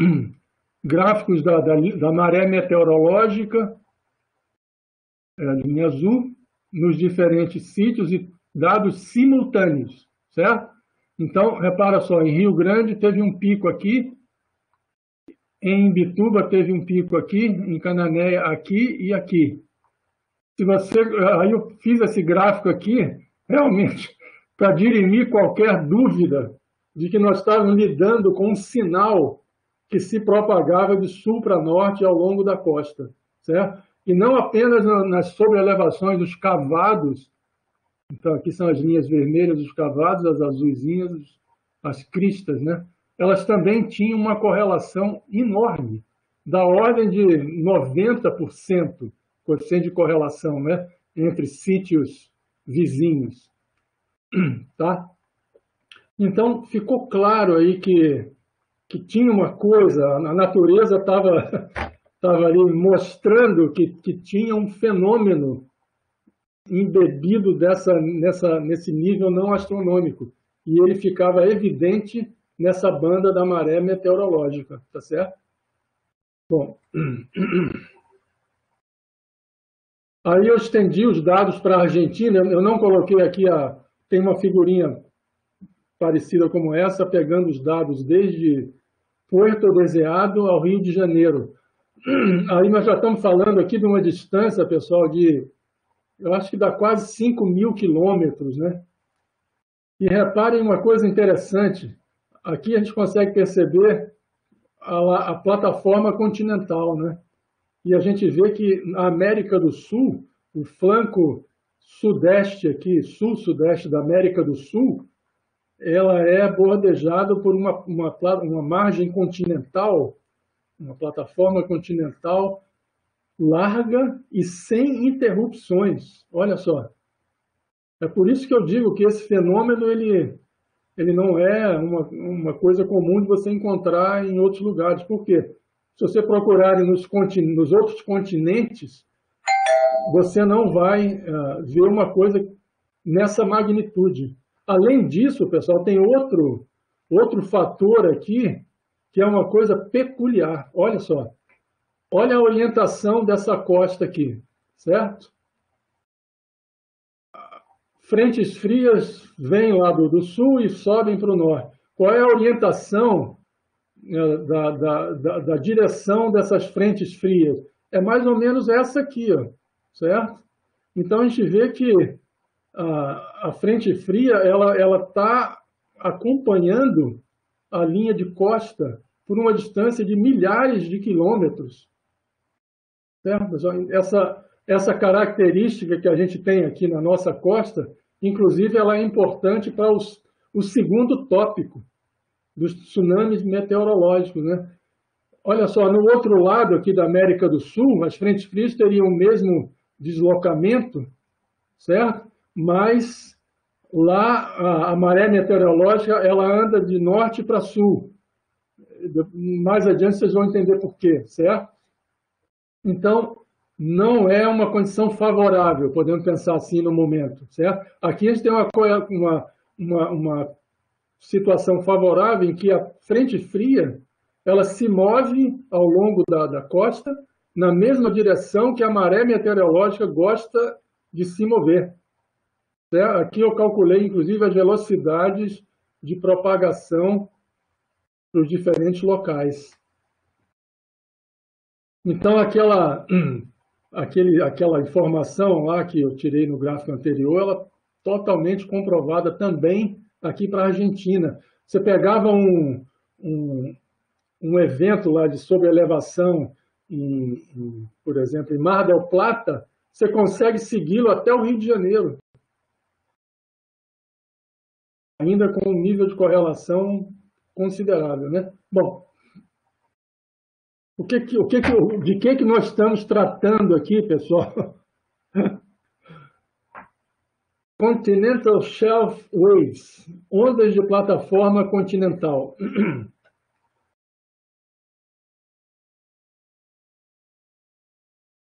gráficos da maré meteorológica, linha azul, nos diferentes sítios e dados simultâneos, certo? Então, repara só, em Rio Grande teve um pico aqui, em Imbituba teve um pico aqui, em Cananéia aqui e aqui. Aí eu fiz esse gráfico aqui, realmente, para dirimir qualquer dúvida de que nós estávamos lidando com um sinal que se propagava de sul para norte ao longo da costa, certo? E não apenas nas sobreelevações dos cavados, então aqui são as linhas vermelhas dos cavados, as azuisinhas, as cristas, né? Elas também tinham uma correlação enorme, da ordem de 90%, coeficiente de correlação, né, entre sítios vizinhos. Tá? Então, ficou claro aí que tinha uma coisa, a natureza estava ali mostrando que tinha um fenômeno embebido nesse nível não astronômico. E ele ficava evidente nessa banda da maré meteorológica, tá certo? Bom, aí eu estendi os dados para a Argentina, eu não coloquei aqui, tem uma figurinha parecida como essa, pegando os dados desde Puerto Deseado ao Rio de Janeiro. Aí nós já estamos falando aqui de uma distância, pessoal, eu acho que dá quase 5.000 quilômetros, né? E reparem uma coisa interessante, aqui a gente consegue perceber a plataforma continental, né? E a gente vê que na América do Sul, o flanco sudeste aqui, sul-sudeste da América do Sul, ela é bordejada por uma margem continental, uma plataforma continental larga e sem interrupções. Olha só. É por isso que eu digo que esse fenômeno ele não é uma coisa comum de você encontrar em outros lugares. Por quê? Se você procurar nos outros continentes, você não vai ver uma coisa nessa magnitude. Além disso, pessoal, tem outro fator aqui, que é uma coisa peculiar. Olha só. Olha a orientação dessa costa aqui, certo? Frentes frias vêm lá do sul e sobem para o norte. Qual é a orientação da direção dessas frentes frias? É mais ou menos essa aqui, ó, certo? Então, a gente vê que a frente fria ela está acompanhando a linha de costa por uma distância de milhares de quilômetros. Certo? Essa característica que a gente tem aqui na nossa costa, inclusive, ela é importante para o segundo tópico dos tsunamis meteorológicos, né? Olha só, no outro lado aqui da América do Sul, as frentes frias teriam o mesmo deslocamento, certo? Mas lá a maré meteorológica ela anda de norte para sul. Mais adiante vocês vão entender por quê, certo? Então, não é uma condição favorável, podemos pensar assim no momento, certo? Aqui a gente tem uma situação favorável em que a frente fria ela se move ao longo da costa na mesma direção que a maré meteorológica gosta de se mover. Certo? Aqui eu calculei, inclusive, as velocidades de propagação para os diferentes locais. Então, aquela informação lá que eu tirei no gráfico anterior, ela é totalmente comprovada também aqui para a Argentina. Você pegava um evento lá de sobreelevação, por exemplo, em Mar del Plata, você consegue segui-lo até o Rio de Janeiro, ainda com um nível de correlação considerável, né? Bom, de que nós estamos tratando aqui, pessoal? Continental Shelf Waves, ondas de plataforma continental.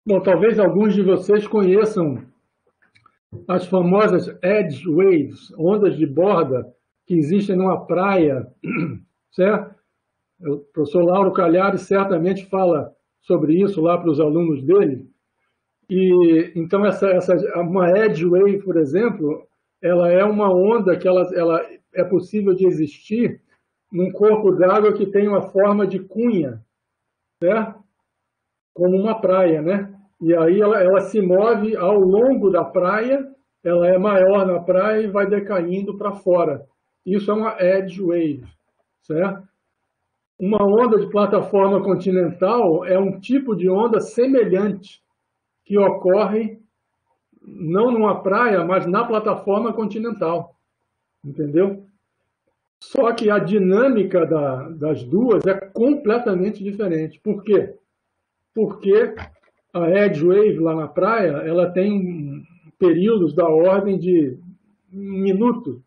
Bom, talvez alguns de vocês conheçam as famosas edge waves, ondas de borda que existem numa praia, certo? O professor Lauro Calhares certamente fala sobre isso lá para os alunos dele. E então uma edge wave, por exemplo, ela é uma onda que ela é possível de existir num corpo d'água que tem uma forma de cunha, certo? Como uma praia, né? E aí ela se move ao longo da praia, ela é maior na praia e vai decaindo para fora. Isso é uma edge wave, certo? Uma onda de plataforma continental é um tipo de onda semelhante que ocorre não numa praia, mas na plataforma continental, entendeu? Só que a dinâmica das duas é completamente diferente. Por quê? Porque a edge wave lá na praia, ela tem períodos da ordem de um minuto.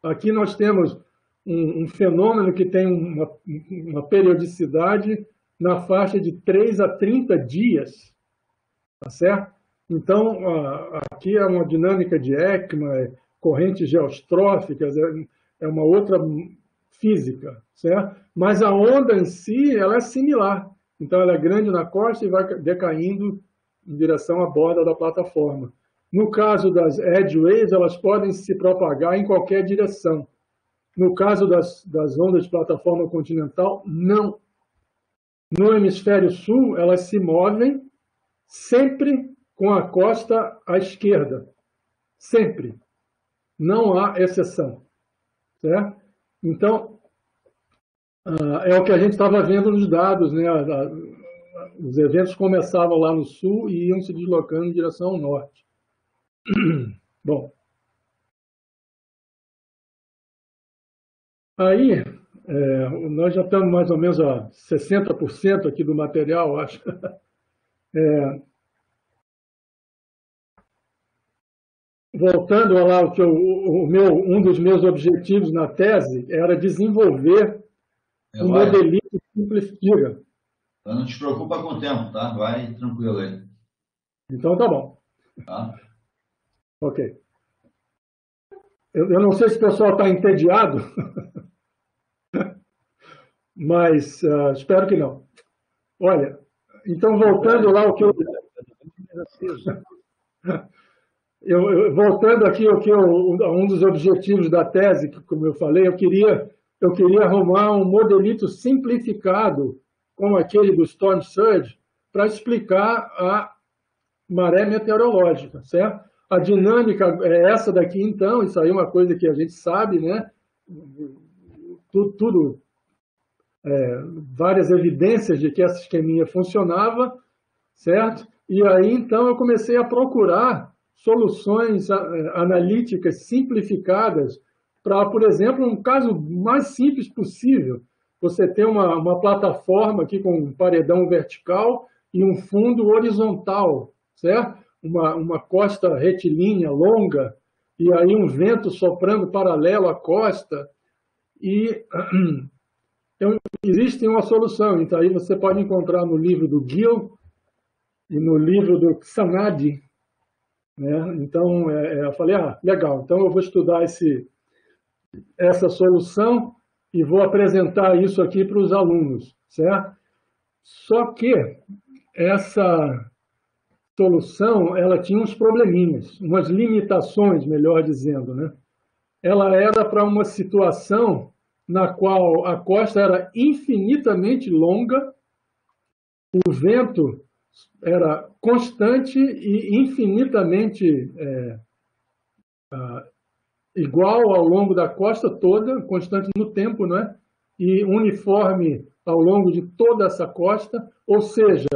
Aqui nós temos um fenômeno que tem uma periodicidade na faixa de 3 a 30 dias, tá certo? Então, aqui é uma dinâmica de Ekman, correntes geostróficas, é uma outra física, certo? Mas a onda em si, ela é similar. Então, ela é grande na costa e vai decaindo em direção à borda da plataforma. No caso das edge waves, elas podem se propagar em qualquer direção. No caso das ondas de plataforma continental, não. No hemisfério sul, elas se movem sempre com a costa à esquerda. Sempre. Não há exceção. Certo? Então, é o que a gente estava vendo nos dados, né? Os eventos começavam lá no sul e iam se deslocando em direção ao norte. Bom. Aí, nós já estamos mais ou menos a 60% aqui do material, acho. Voltando a lá, um dos meus objetivos na tese era desenvolver um modelinho simples. Diga. Então não te preocupa com o tempo, tá? Vai tranquilo aí. Então tá bom. Tá? Ok. Eu não sei se o pessoal está entediado, mas espero que não. Olha, então voltando lá o que voltando aqui ao que um dos objetivos da tese, que, como eu falei, eu queria arrumar um modelito simplificado, como aquele do Storm Surge, para explicar a maré meteorológica, certo? A dinâmica é essa daqui, então, isso aí é uma coisa que a gente sabe, né? Tudo várias evidências de que essa esqueminha funcionava, certo? E aí, então, eu comecei a procurar soluções analíticas simplificadas para, por exemplo, um caso mais simples possível. Você tem uma plataforma aqui com um paredão vertical e um fundo horizontal, certo? Uma costa retilínea longa, e aí um vento soprando paralelo à costa. E então, existe uma solução. Então, aí você pode encontrar no livro do Gill e no livro do Xanadi, né? Então, eu falei, legal, então eu vou estudar essa solução e vou apresentar isso aqui para os alunos, certo? Só que essa solução, ela tinha uns probleminhas, umas limitações, melhor dizendo, né? Ela era para uma situação na qual a costa era infinitamente longa, o vento era constante e infinitamente igual ao longo da costa toda, constante no tempo, né? E uniforme ao longo de toda essa costa, ou seja,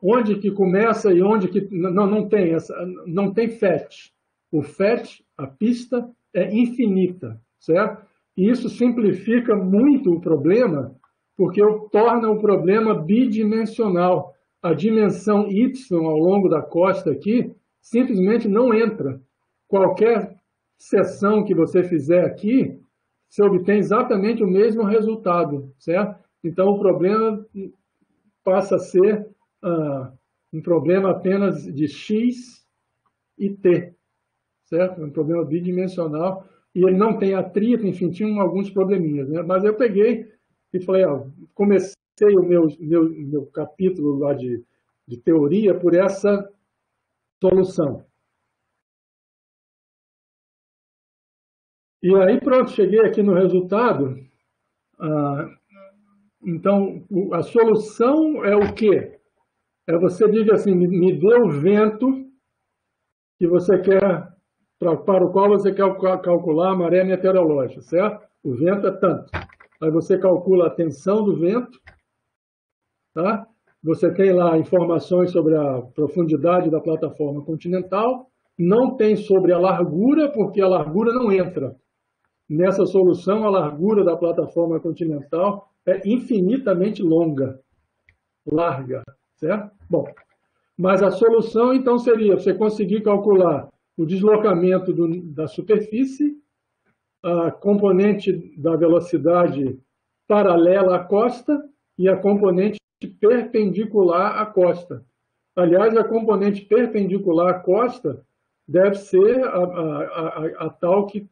onde que começa e onde que não tem FET. O FET, a pista, é infinita, certo? E isso simplifica muito o problema, porque torna o problema bidimensional. A dimensão y ao longo da costa aqui simplesmente não entra. Qualquer seção que você fizer aqui, você obtém exatamente o mesmo resultado, certo? Então o problema passa a ser um problema apenas de x e t, certo? Um problema bidimensional, e ele não tem atrito, enfim, tinha alguns probleminhas, né? Mas eu peguei e falei, comecei o meu capítulo lá de teoria por essa solução. E aí, pronto, cheguei aqui no resultado. Então, a solução é o quê? Você diga assim, me dê o vento que você quer, para o qual você quer calcular a maré meteorológica, certo? O vento é tanto. Aí você calcula a tensão do vento, tá? Você tem lá informações sobre a profundidade da plataforma continental, não tem sobre a largura, porque a largura não entra. Nessa solução, a largura da plataforma continental é infinitamente larga, certo? Bom, mas a solução, então, seria você conseguir calcular o deslocamento da superfície, a componente da velocidade paralela à costa e a componente perpendicular à costa. Aliás, a componente perpendicular à costa deve ser a tal que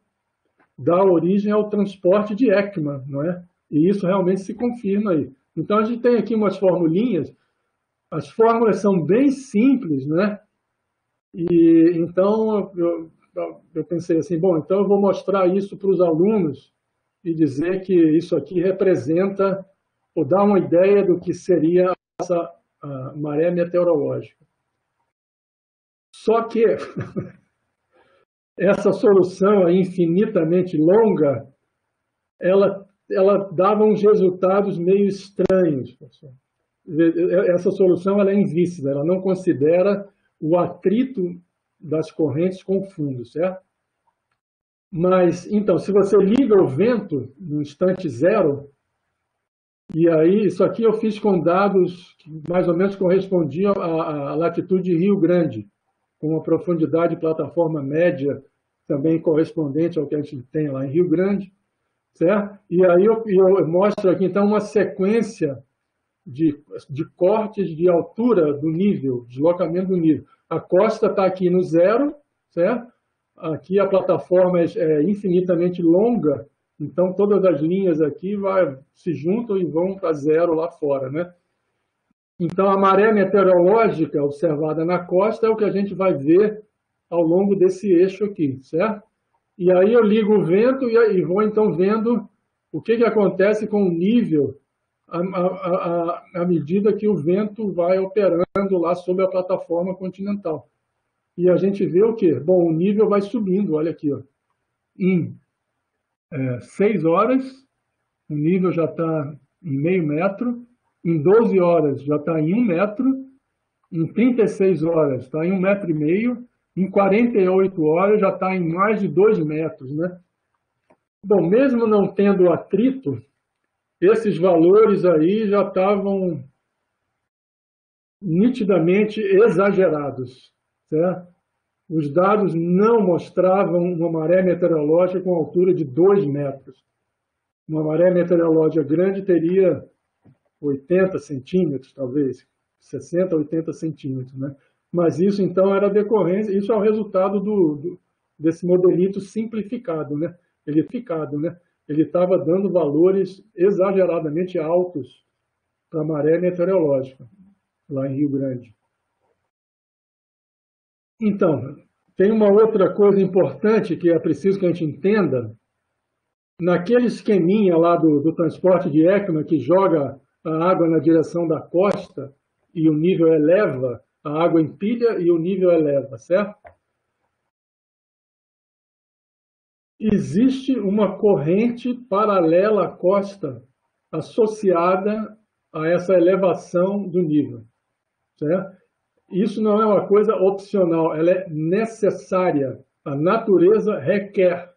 dá origem ao transporte de Ekman, não é? E isso realmente se confirma aí. Então, a gente tem aqui umas formulinhas. As fórmulas são bem simples, né? E então eu pensei assim, bom, então eu vou mostrar isso para os alunos e dizer que isso aqui representa ou dá uma ideia do que seria essa maré meteorológica. Só que essa solução infinitamente longa, ela dava uns resultados meio estranhos. Essa solução ela é invícida, ela não considera o atrito das correntes com o fundo, certo? Mas, então, se você liga o vento no instante zero, e aí, isso aqui eu fiz com dados que mais ou menos correspondiam à latitude de Rio Grande, com uma profundidade de plataforma média também correspondente ao que a gente tem lá em Rio Grande, certo? E aí eu mostro aqui, então, uma sequência de cortes de altura do nível, deslocamento do nível. A costa está aqui no zero, certo? Aqui a plataforma é infinitamente longa, então todas as linhas aqui se juntam e vão para zero lá fora, né? Então a maré meteorológica observada na costa é o que a gente vai ver ao longo desse eixo aqui, certo? E aí eu ligo o vento e vou então vendo o que acontece com o nível à medida que o vento vai operando lá sobre a plataforma continental. E a gente vê o quê? Bom, o nível vai subindo, olha aqui, ó. Em 6 horas, o nível já está em meio metro, em 12 horas já está em 1 metro, em 36 horas está em 1,5 metro, em 48 horas já está em mais de 2 metros, né? Bom, mesmo não tendo atrito, esses valores aí já estavam nitidamente exagerados, certo? Os dados não mostravam uma maré meteorológica com altura de 2 metros. Uma maré meteorológica grande teria 80 centímetros, talvez, 60, 80 centímetros, né? Mas isso, então, era decorrência, isso é o resultado desse modelito simplificado, né? Ele estava dando valores exageradamente altos para a maré meteorológica, lá em Rio Grande. Então, tem uma outra coisa importante que é preciso que a gente entenda. Naquele esqueminha lá do transporte de Ekman, que joga a água na direção da costa e o nível eleva, a água empilha e o nível eleva, certo? Existe uma corrente paralela à costa associada a essa elevação do nível, certo? Isso não é uma coisa opcional, ela é necessária. A natureza requer.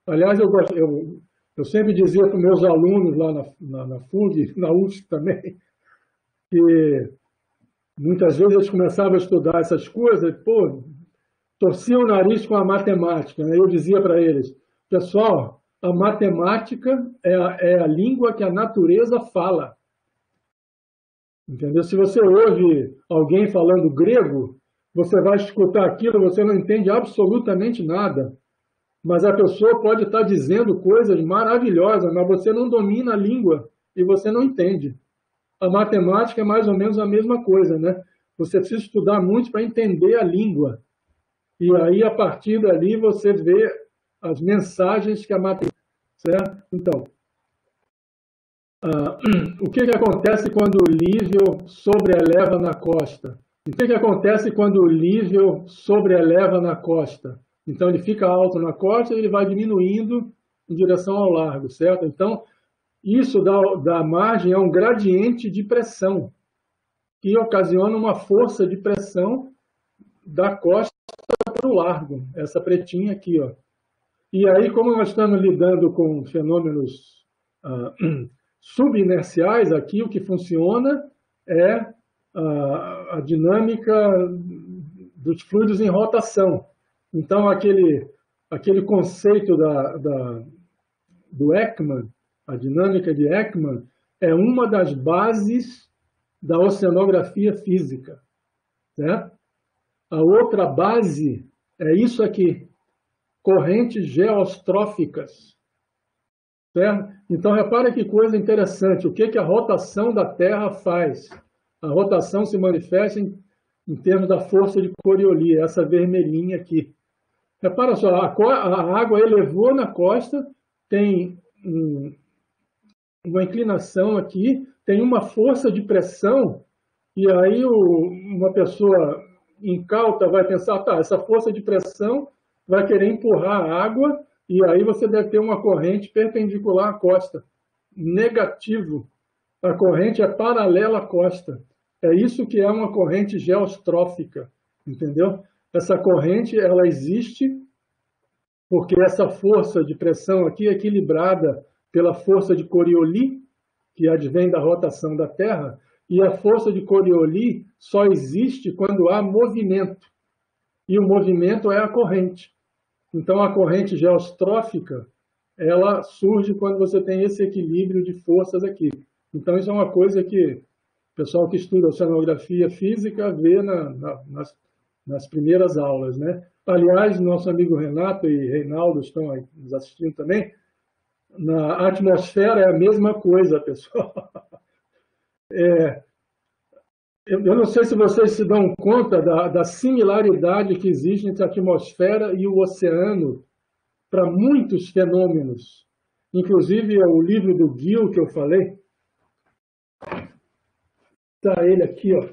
Aliás, eu sempre dizia para os meus alunos lá na FUG, na UFSC também, que muitas vezes eles começavam a estudar essas coisas, pô, torciam o nariz com a matemática. Né? Eu dizia para eles, pessoal, a matemática é a língua que a natureza fala. Entendeu? Se você ouve alguém falando grego, você vai escutar aquilo, você não entende absolutamente nada. Mas a pessoa pode estar dizendo coisas maravilhosas, mas você não domina a língua e você não entende. A matemática é mais ou menos a mesma coisa, né? Você precisa estudar muito para entender a língua. E aí, a partir dali, você vê as mensagens que a matemática... Certo? Então, o que acontece quando o nível sobreeleva na costa? O que acontece quando o nível sobreeleva na costa? Então, ele fica alto na costa e ele vai diminuindo em direção ao largo, certo? Então, isso dá margem a um gradiente de pressão, que ocasiona uma força de pressão da costa para o largo, essa pretinha aqui, ó. E aí, como nós estamos lidando com fenômenos subinerciais, aqui o que funciona é a dinâmica dos fluidos em rotação. Então, aquele conceito do Ekman, a dinâmica de Ekman, é uma das bases da oceanografia física, certo? A outra base é isso aqui, correntes geostróficas, certo? Então, repara que coisa interessante, o que a rotação da Terra faz? A rotação se manifesta em termos da força de Coriolis, essa vermelhinha aqui. Repara só, a água elevou na costa, tem uma inclinação aqui, tem uma força de pressão, e aí uma pessoa incauta vai pensar, tá, essa força de pressão vai querer empurrar a água, e aí você deve ter uma corrente perpendicular à costa. Negativo. A corrente é paralela à costa. É isso que é uma corrente geostrófica, entendeu? Essa corrente, ela existe porque essa força de pressão aqui é equilibrada pela força de Coriolis, que advém da rotação da Terra, e a força de Coriolis só existe quando há movimento. E o movimento é a corrente. Então, a corrente geostrófica, ela surge quando você tem esse equilíbrio de forças aqui. Então, isso é uma coisa que o pessoal que estuda oceanografia física vê nas primeiras aulas, né? Aliás, nosso amigo Renato e Reinaldo estão aí nos assistindo também. Na atmosfera é a mesma coisa, pessoal. Eu não sei se vocês se dão conta da similaridade que existe entre a atmosfera e o oceano para muitos fenômenos. Inclusive, o livro do Gill que eu falei, está ele aqui, ó.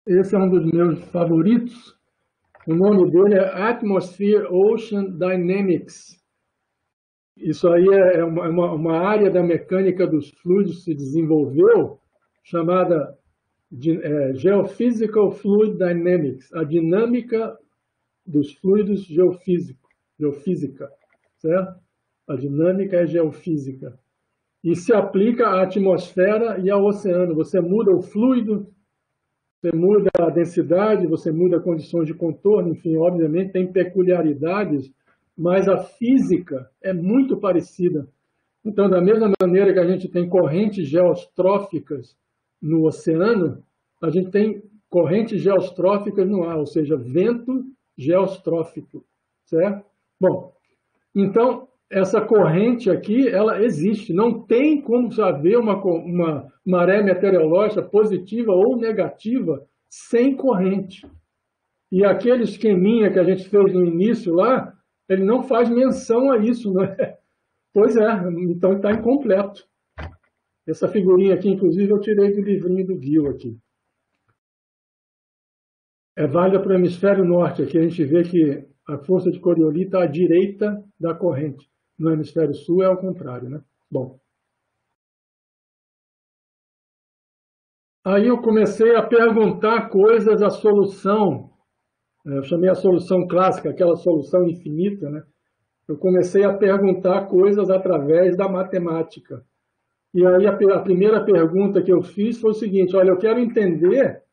Esse é um dos meus favoritos. O nome dele é Atmosphere Ocean Dynamics. Isso aí é uma área da mecânica dos fluidos que se desenvolveu, chamada Geophysical Fluid Dynamics, a dinâmica dos fluidos geofísica, certo? A dinâmica é geofísica. E se aplica à atmosfera e ao oceano. Você muda o fluido, você muda a densidade, você muda condições de contorno, enfim, obviamente tem peculiaridades, mas a física é muito parecida. Então, da mesma maneira que a gente tem correntes geostróficas no oceano, a gente tem correntes geostróficas no ar, ou seja, vento geostrófico, certo? Bom, então, essa corrente aqui, ela existe. Não tem como haver uma maré meteorológica positiva ou negativa sem corrente. E aquele esqueminha que a gente fez no início lá, ele não faz menção a isso, não é? Pois é, então está incompleto. Essa figurinha aqui, inclusive, eu tirei do livrinho do Gill aqui. É válida para o hemisfério norte. Aqui a gente vê que a força de Coriolis está à direita da corrente. No hemisfério sul é ao contrário, né? Bom. Aí eu comecei a perguntar coisas à solução. Eu chamei a solução clássica, aquela solução infinita, né? Eu comecei a perguntar coisas através da matemática. E aí a primeira pergunta que eu fiz foi o seguinte: olha, eu quero entender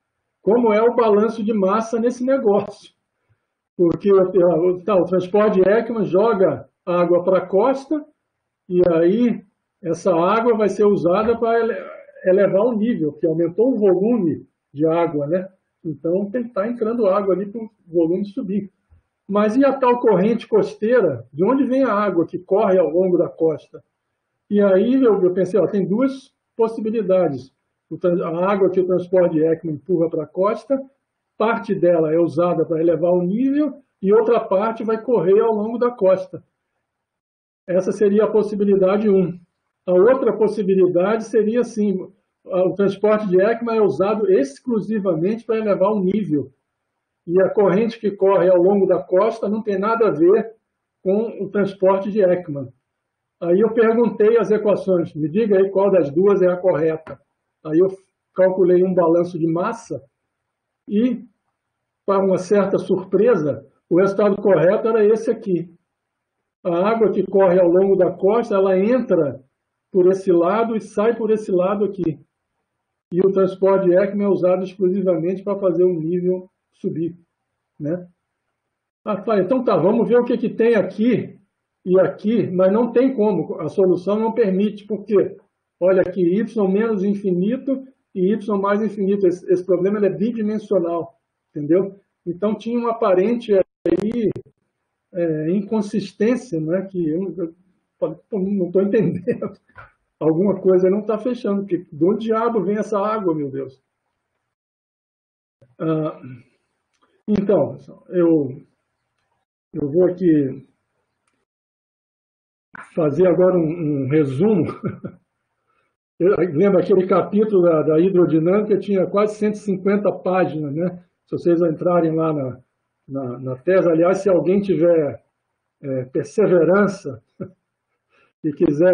como é o balanço de massa nesse negócio. Porque o transporte de Ekman joga água para a costa e aí essa água vai ser usada para elevar o nível, porque aumentou o volume de água, né? Então tem que estar entrando água ali para o volume subir. Mas e a tal corrente costeira? De onde vem a água que corre ao longo da costa? E aí eu pensei, ó, tem duas possibilidades. A água que o transporte de Ekman empurra para a costa, parte dela é usada para elevar o nível e outra parte vai correr ao longo da costa. Essa seria a possibilidade 1. A outra possibilidade seria assim: o transporte de Ekman é usado exclusivamente para elevar o nível. E a corrente que corre ao longo da costa não tem nada a ver com o transporte de Ekman. Aí eu perguntei as equações, me diga aí qual das duas é a correta. Aí eu calculei um balanço de massa e, para uma certa surpresa, o resultado correto era esse aqui. A água que corre ao longo da costa, ela entra por esse lado e sai por esse lado aqui. E o transporte de Ekman é usado exclusivamente para fazer o nível subir, né? Então tá, vamos ver o que tem aqui e aqui, mas não tem como, a solução não permite, porque, olha aqui, y menos infinito e y mais infinito, esse problema ele é bidimensional, entendeu? Então tinha uma aparente aí, inconsistência, né, que eu não estou entendendo, alguma coisa não está fechando, porque de onde diabo vem essa água, meu Deus? Então, eu vou aqui fazer agora um resumo. Lembra aquele capítulo da hidrodinâmica, tinha quase 150 páginas, né? Se vocês entrarem lá na tese, aliás, se alguém tiver perseverança e quiser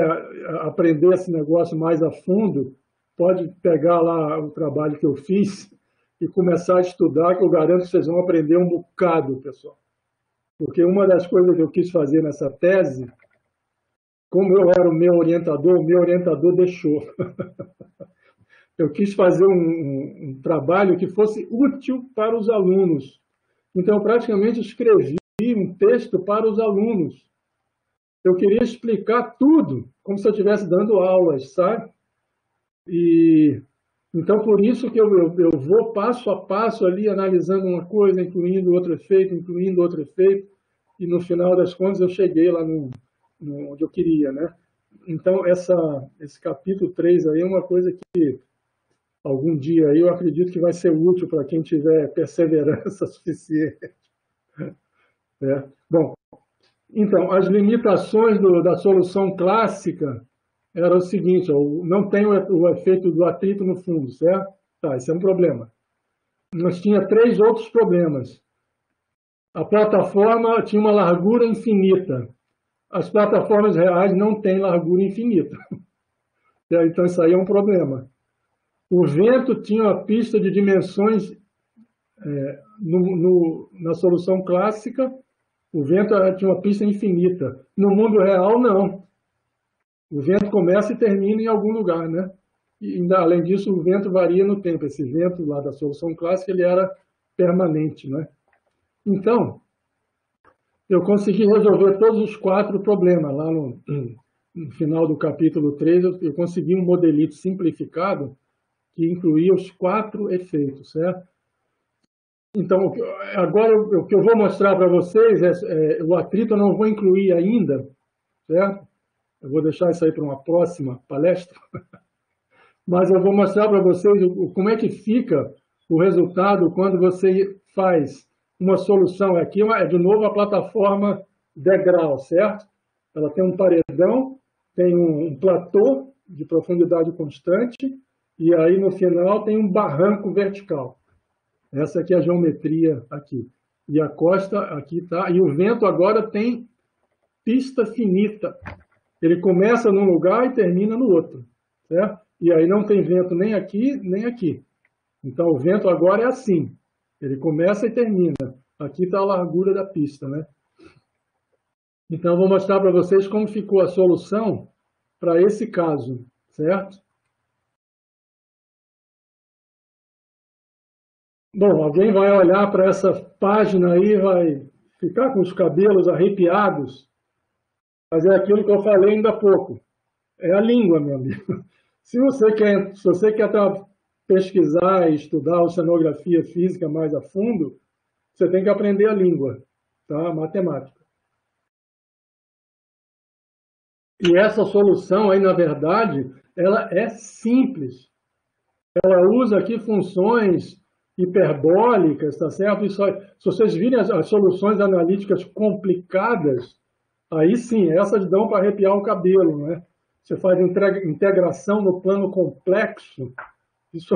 aprender esse negócio mais a fundo, pode pegar lá o trabalho que eu fiz e começar a estudar, que eu garanto que vocês vão aprender um bocado, pessoal. Porque uma das coisas que eu quis fazer nessa tese, como eu era o meu orientador deixou. Eu quis fazer um trabalho que fosse útil para os alunos. Então, eu praticamente escrevi um texto para os alunos. eu queria explicar tudo, como se eu estivesse dando aulas, sabe? E então, por isso que eu vou passo a passo ali, analisando uma coisa, incluindo outro efeito, e no final das contas eu cheguei lá onde eu queria, né? Então, esse capítulo 3 aí é uma coisa que algum dia aí eu acredito que vai ser útil para quem tiver perseverança suficiente. Bom, então, as limitações da solução clássica era o seguinte, não tem o efeito do atrito no fundo, certo? Tá, esse é um problema. Mas tinha 3 outros problemas. A plataforma tinha uma largura infinita. As plataformas reais não têm largura infinita. Então, isso aí é um problema. O vento tinha uma pista de dimensões, na solução clássica, o vento tinha uma pista infinita. No mundo real, não. O vento começa e termina em algum lugar, né? E, além disso, o vento varia no tempo. Esse vento lá da solução clássica, ele era permanente, né? Então, eu consegui resolver todos os 4 problemas. Lá no final do capítulo 3, eu consegui um modelito simplificado que incluía os 4 efeitos, certo? Então, agora o que eu vou mostrar para vocês o atrito eu não vou incluir ainda, certo? Eu vou deixar isso aí para uma próxima palestra, mas eu vou mostrar para vocês como é que fica o resultado quando você faz uma solução. Aqui é de novo a plataforma degrau, certo? Ela tem um paredão, tem um platô de profundidade constante e aí no final tem um barranco vertical. Essa aqui é a geometria aqui. E a costa aqui está. E o vento agora tem pista finita. Ele começa num lugar e termina no outro, certo? E aí não tem vento nem aqui, nem aqui. Então, o vento agora é assim. Ele começa e termina. Aqui está a largura da pista, né? Então, eu vou mostrar para vocês como ficou a solução para esse caso, certo? Bom, alguém vai olhar para essa página aí e vai ficar com os cabelos arrepiados. Mas é aquilo que eu falei ainda há pouco. É a língua, meu amigo. Se você quer pesquisar e estudar oceanografia física mais a fundo, você tem que aprender a língua, tá? A matemática. E essa solução aí, na verdade, ela é simples. Ela usa aqui funções hiperbólicas, tá certo? Se vocês virem as soluções analíticas complicadas, aí sim, essas dão para arrepiar o cabelo, né? Você faz integração no plano complexo, isso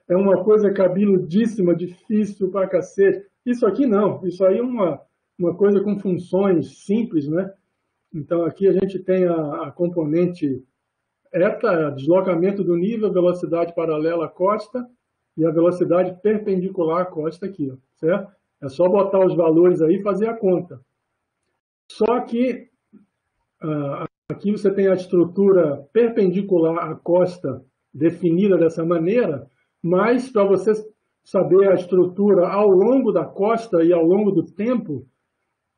é uma coisa cabeludíssima, difícil para cacete. Isso aqui não, isso aí é uma coisa com funções simples, né? Então aqui a gente tem a componente eta, deslocamento do nível, velocidade paralela à costa, e a velocidade perpendicular à costa aqui, ó, certo? É só botar os valores aí e fazer a conta. Só que aqui você tem a estrutura perpendicular à costa definida dessa maneira, mas para você saber a estrutura ao longo da costa e ao longo do tempo,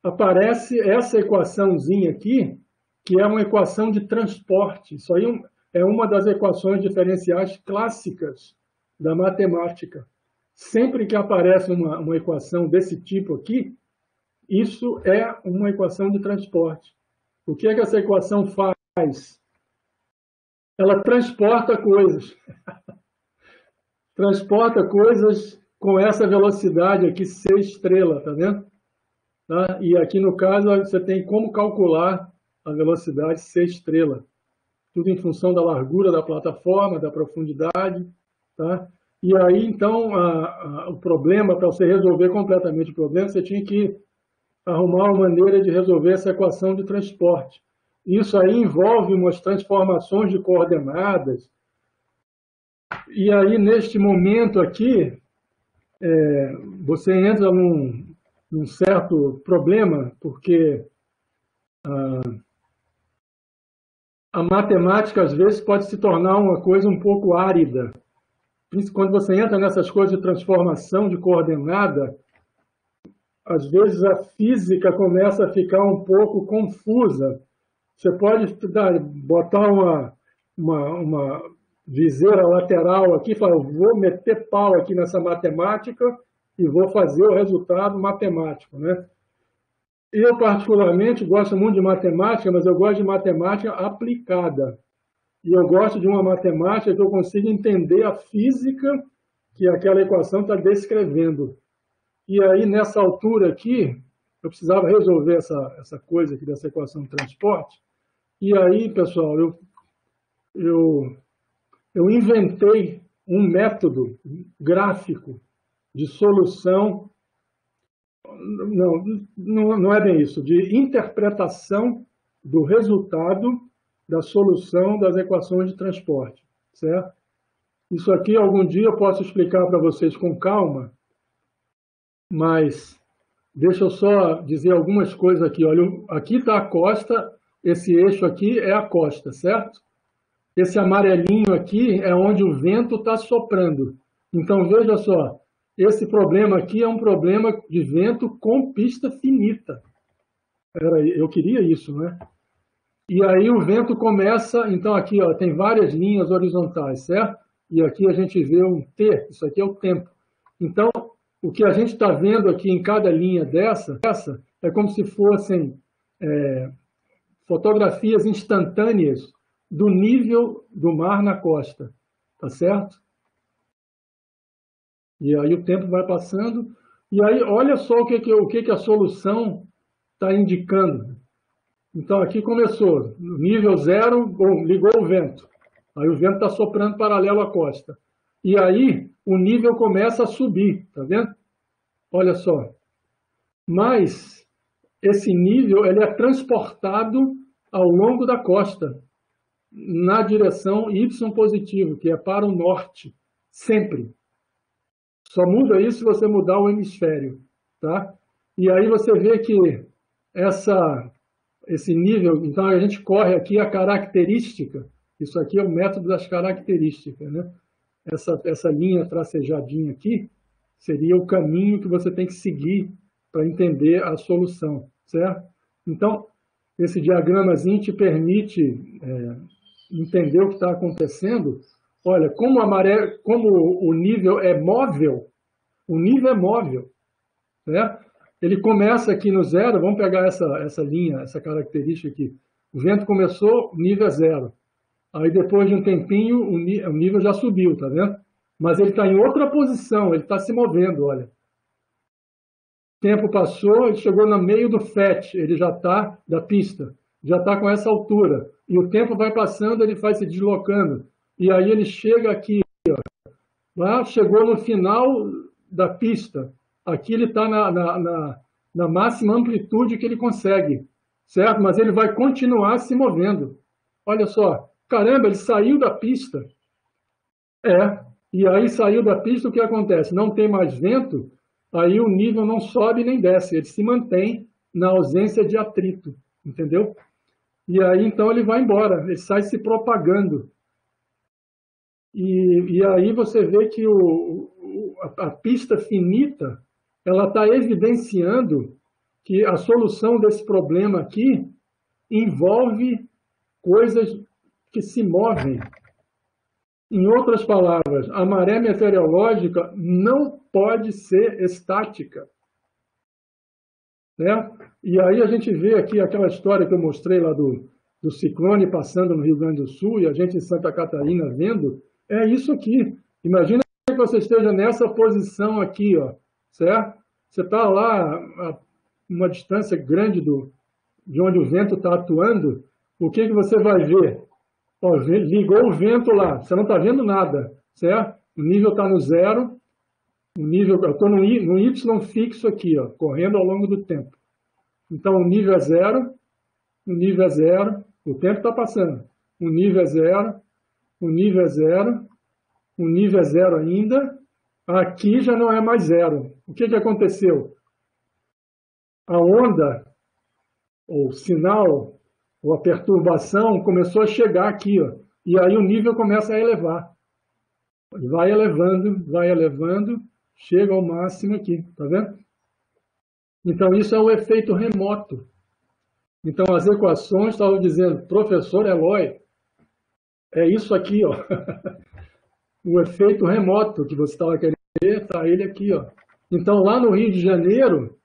aparece essa equaçãozinha aqui, que é uma equação de transporte. Isso aí é uma das equações diferenciais clássicas da matemática. Sempre que aparece uma equação desse tipo aqui, isso é uma equação de transporte. O que é que essa equação faz? Ela transporta coisas. Transporta coisas com essa velocidade aqui, c estrela, tá vendo? Tá? E aqui no caso você tem como calcular a velocidade c estrela. Tudo em função da largura da plataforma, da profundidade, tá? E aí, então, o problema, para você resolver completamente o problema, você tinha que arrumar uma maneira de resolver essa equação de transporte. Isso aí envolve umas transformações de coordenadas. E aí, neste momento aqui, você entra num certo problema, porque a matemática, às vezes, pode se tornar uma coisa um pouco árida. Quando você entra nessas coisas de transformação de coordenada, às vezes a física começa a ficar um pouco confusa, Você pode botar uma viseira lateral aqui, falar, eu vou meter pau aqui nessa matemática e vou fazer o resultado matemático, né? Eu, particularmente, gosto muito de matemática, mas eu gosto de matemática aplicada. E eu gosto de uma matemática que eu consiga entender a física que aquela equação está descrevendo. E aí, nessa altura aqui, eu precisava resolver essa coisa aqui dessa equação de transporte. E aí, pessoal, eu inventei um método gráfico de solução, não é bem isso, de interpretação do resultado da solução das equações de transporte, certo? Isso aqui, algum dia eu posso explicar para vocês com calma, mas deixa eu só dizer algumas coisas aqui. Olha, aqui está a costa, esse eixo aqui é a costa, certo? Esse amarelinho aqui é onde o vento está soprando. Então, veja só, esse problema aqui é um problema de vento com pista finita. Eu queria isso, né? E aí o vento começa, então aqui ó, tem várias linhas horizontais, certo? E aqui a gente vê um T, isso aqui é o tempo. Então, o que a gente está vendo aqui em cada linha dessa é como se fossem fotografias instantâneas do nível do mar na costa, tá certo? E aí o tempo vai passando, e aí olha só o que a solução está indicando. Então aqui começou, nível 0, ligou o vento. Aí o vento está soprando paralelo à costa. E aí o nível começa a subir, tá vendo? Olha só. Mas esse nível ele é transportado ao longo da costa, na direção Y positivo, que é para o norte, sempre. Só muda isso se você mudar o hemisfério, tá? E aí você vê que esse nível, então a gente corre aqui a característica, isso aqui é o método das características, né? Essa linha tracejadinha aqui seria o caminho que você tem que seguir para entender a solução, certo? Então, esse diagramazinho te permite entender o que está acontecendo. Olha, como o nível é móvel, né? Ele começa aqui no zero, vamos pegar essa linha, essa característica aqui. O vento começou, o nível é zero. Aí depois de um tempinho, o nível já subiu, tá vendo? Mas ele está em outra posição, ele está se movendo, olha. O tempo passou, ele chegou no meio do FET, ele já está da pista, já está com essa altura. E o tempo vai passando, ele vai se deslocando. E aí ele chega aqui, ó, lá, chegou no final da pista. Aqui ele está na máxima amplitude que ele consegue, certo? Mas ele vai continuar se movendo. Olha só, caramba, ele saiu da pista. E aí saiu da pista, o que acontece? Não tem mais vento, aí o nível não sobe nem desce, ele se mantém na ausência de atrito, entendeu? E aí então ele vai embora, ele sai se propagando. E aí você vê que a pista finita, ela está evidenciando que a solução desse problema aqui envolve coisas que se movem. Em outras palavras, a maré meteorológica não pode ser estática. Né? E aí a gente vê aqui aquela história que eu mostrei lá do ciclone passando no Rio Grande do Sul e a gente em Santa Catarina vendo, é isso aqui. Imagina que você esteja nessa posição aqui, ó, certo? Você está lá a uma distância grande de onde o vento está atuando, o que você vai ver? Ó, ligou o vento lá, você não está vendo nada, certo? O nível está no zero, eu estou no Y fixo aqui, ó, correndo ao longo do tempo. Então o nível é zero, o tempo está passando. O nível é zero, o nível é zero, o nível é zero ainda, aqui já não é mais zero. O que aconteceu? A onda, ou sinal, ou a perturbação começou a chegar aqui, ó, e aí o nível começa a elevar. Vai elevando, chega ao máximo aqui, tá vendo? Então isso é o efeito remoto. Então, as equações estavam dizendo, professor Eloy, é isso aqui, ó. O efeito remoto que você estava querendo ver, está ele aqui, ó. Então, lá no Rio de Janeiro,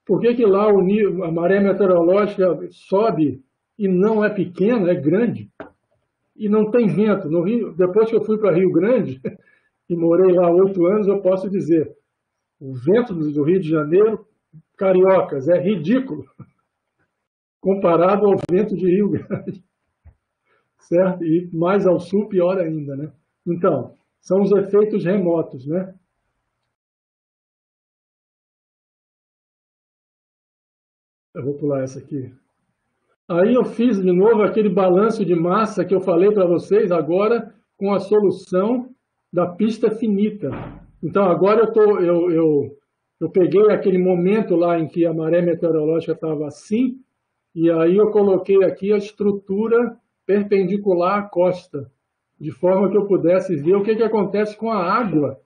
por que que lá a maré meteorológica sobe e não é pequena, é grande? E não tem vento. No Rio, depois que eu fui para Rio Grande, e morei lá 8 anos, eu posso dizer, o vento do Rio de Janeiro, cariocas, é ridículo, comparado ao vento de Rio Grande, certo? E mais ao sul, pior ainda, né? Então, são os efeitos remotos, né? Eu vou pular essa aqui. Aí eu fiz de novo aquele balanço de massa que eu falei para vocês, agora com a solução da pista finita. Então agora eu peguei aquele momento lá em que a maré meteorológica estava assim, e aí eu coloquei aqui a estrutura perpendicular à costa, de forma que eu pudesse ver o que acontece com a água,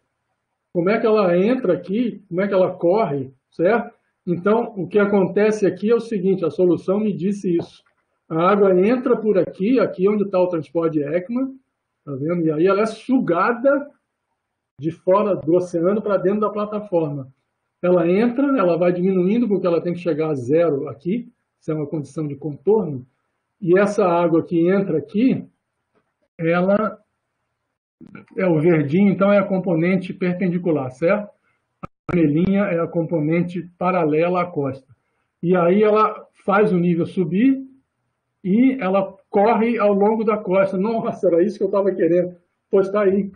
como é que ela entra aqui, como é que ela corre, certo? Então, o que acontece aqui é o seguinte, a solução me disse isso. A água entra por aqui, aqui onde está o transporte Ekman, tá vendo? E aí ela é sugada de fora do oceano para dentro da plataforma. Ela entra, ela vai diminuindo porque ela tem que chegar a zero aqui, isso é uma condição de contorno, e essa água que entra aqui, ela é o verdinho, então é a componente perpendicular, certo? A vermelhinha é a componente paralela à costa. E aí ela faz o nível subir e ela corre ao longo da costa. Nossa, era isso que eu estava querendo. Pois está aí.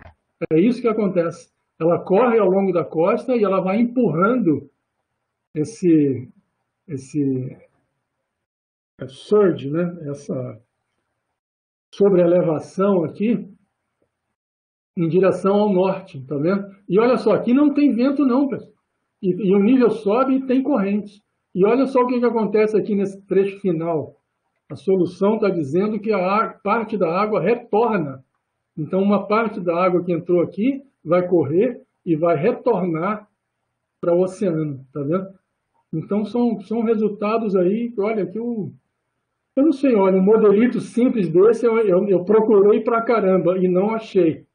É isso que acontece. Ela corre ao longo da costa e ela vai empurrando esse surge, né? Essa sobreelevação aqui em direção ao norte, tá vendo? E olha só, aqui não tem vento não, pessoal. E o nível sobe e tem correntes. E olha só o que acontece aqui nesse trecho final. A solução está dizendo que parte da água retorna. Então, uma parte da água que entrou aqui vai correr e vai retornar para o oceano, tá vendo? Então, são resultados aí, olha, que eu não sei, olha, um modelito simples desse eu procurei pra caramba e não achei.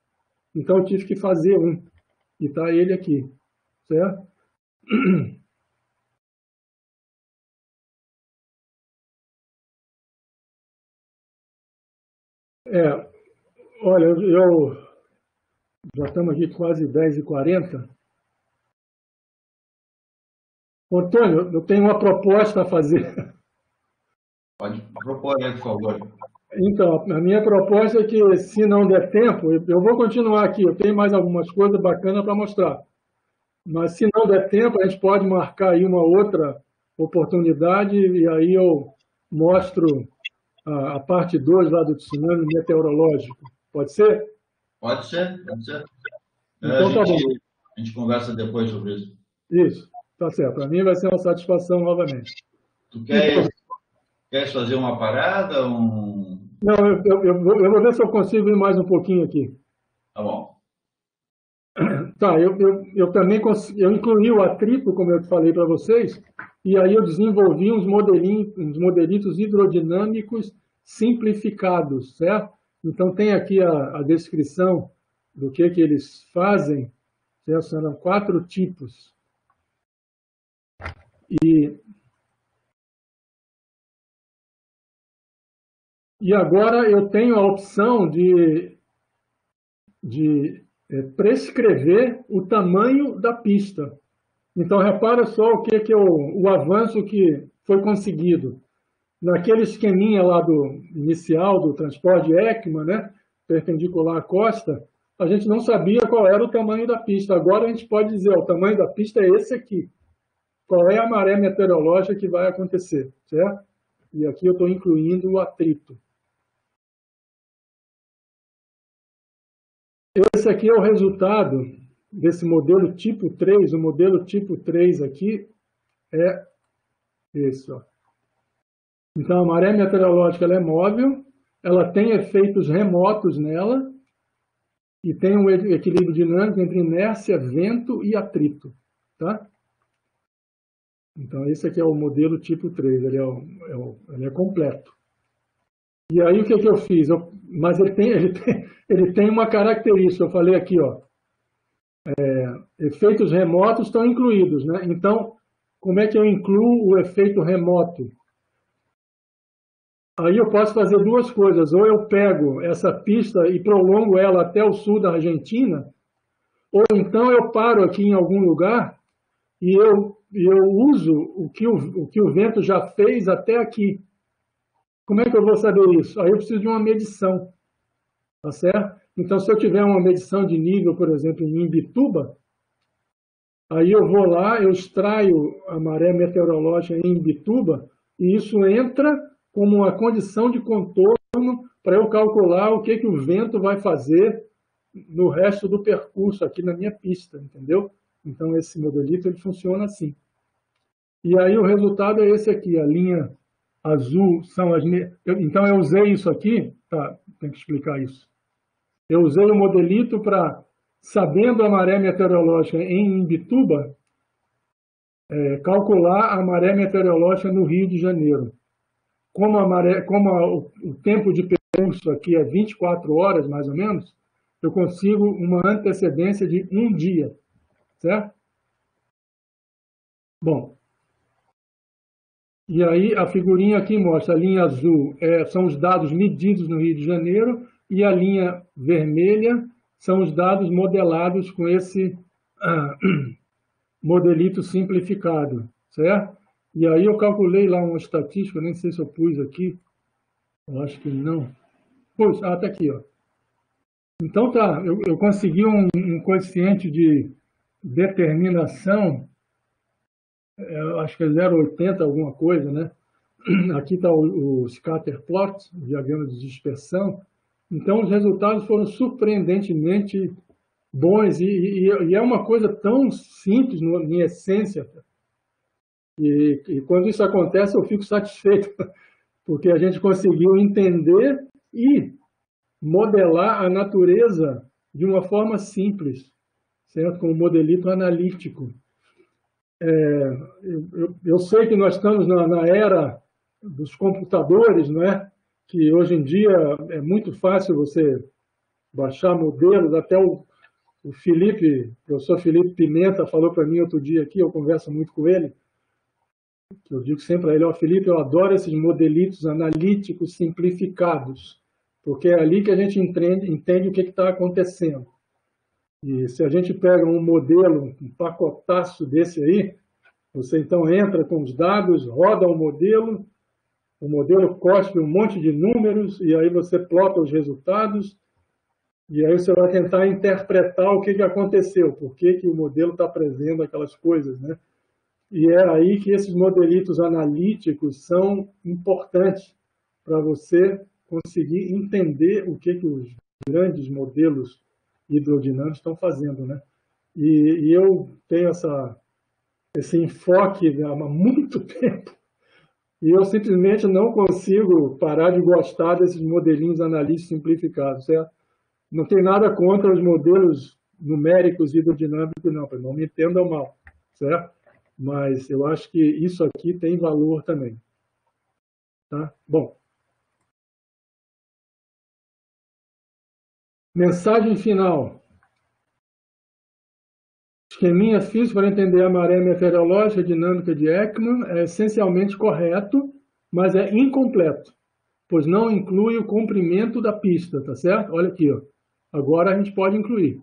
Então, eu tive que fazer um. E está ele aqui, certo? Olha, já estamos aqui quase 10h40. Antônio, eu tenho uma proposta a fazer. Pode propor aí, por favor. Então, a minha proposta é que, se não der tempo, eu vou continuar aqui, eu tenho mais algumas coisas bacanas para mostrar. Mas, se não der tempo, a gente pode marcar aí uma outra oportunidade e aí eu mostro a parte 2 lá do tsunami meteorológico. Pode ser? Pode ser, pode ser. Então, tá bom. A gente conversa depois sobre isso. Isso, tá certo. Para mim vai ser uma satisfação novamente. Tu queres fazer uma parada? Não, eu vou ver se eu consigo ir mais um pouquinho aqui. Tá bom. Tá, eu também eu incluí o atrito, como eu falei para vocês, e aí eu desenvolvi uns modelitos hidrodinâmicos simplificados, certo? Então tem aqui a descrição do que eles fazem, certo? São 4 tipos. E agora eu tenho a opção de prescrever o tamanho da pista. Então, repara só o avanço que foi conseguido. Naquele esqueminha lá inicial do transporte Ekman, né, perpendicular à costa, a gente não sabia qual era o tamanho da pista. Agora a gente pode dizer, o tamanho da pista é esse aqui. Qual é a maré meteorológica que vai acontecer, certo? E aqui eu estou incluindo o atrito. Esse aqui é o resultado desse modelo tipo 3. O modelo tipo 3 aqui é esse, ó. Então, a maré meteorológica ela é móvel, ela tem efeitos remotos nela e tem um equilíbrio dinâmico entre inércia, vento e atrito. Tá? Então, esse aqui é o modelo tipo 3, ele é completo. E aí, o que eu fiz? Mas ele tem uma característica, eu falei aqui, ó, efeitos remotos estão incluídos, né? Então, como é que eu incluo o efeito remoto? Aí eu posso fazer duas coisas, ou eu pego essa pista e prolongo ela até o sul da Argentina, ou então eu paro aqui em algum lugar e eu uso o que o vento já fez até aqui. Como é que eu vou saber isso? Aí eu preciso de uma medição, tá certo? Então, se eu tiver uma medição de nível, por exemplo, em Imbituba, aí eu vou lá, eu extraio a maré meteorológica em Imbituba e isso entra como uma condição de contorno para eu calcular o que o vento vai fazer no resto do percurso aqui na minha pista, entendeu? Então, esse modelito ele funciona assim. E aí o resultado é esse aqui, a linha azul são as... Então, eu usei isso aqui, tá, tem que explicar isso. Eu usei o modelito para, sabendo a maré meteorológica em Imbituba, calcular a maré meteorológica no Rio de Janeiro. Como o tempo de percurso aqui é 24 horas, mais ou menos, eu consigo uma antecedência de um dia, certo? Bom, e aí a figurinha aqui mostra, a linha azul são os dados medidos no Rio de Janeiro e a linha vermelha são os dados modelados com esse modelito simplificado, certo? E aí eu calculei lá uma estatística, nem sei se eu pus aqui, eu acho que não. Pus, tá aqui, ó. Então tá, eu consegui um coeficiente de determinação, eu acho que é 0,80 alguma coisa, né? Aqui está o scatter plot, o diagrama de dispersão. Então os resultados foram surpreendentemente bons e é uma coisa tão simples em essência. E quando isso acontece eu fico satisfeito, porque a gente conseguiu entender e modelar a natureza de uma forma simples, certo? Com um modelito analítico. Eu sei que nós estamos na era dos computadores, não é? Que hoje em dia é muito fácil você baixar modelos, até o professor Felipe Pimenta falou para mim outro dia aqui, eu converso muito com ele, eu digo sempre a ele, Felipe, eu adoro esses modelitos analíticos simplificados, porque é ali que a gente entende o que está acontecendo. E se a gente pega um modelo, um pacotaço desse aí, você então entra com os dados, roda o modelo cospe um monte de números, e aí você plota os resultados, e aí você vai tentar interpretar o que aconteceu, por que o modelo está prevendo aquelas coisas, né? E é aí que esses modelitos analíticos são importantes para você conseguir entender o que os grandes modelos hidrodinâmicos estão fazendo, né? E eu tenho esse enfoque há muito tempo e eu simplesmente não consigo parar de gostar desses modelinhos analíticos simplificados, certo? Não tem nada contra os modelos numéricos hidrodinâmicos, não me entendam mal, certo? Mas eu acho que isso aqui tem valor também. Tá? Bom. Mensagem final. O esqueminha físico para entender a maré meteorológica dinâmica de Ekman é essencialmente correto, mas é incompleto, pois não inclui o comprimento da pista, tá certo? Olha aqui, ó. Agora a gente pode incluir.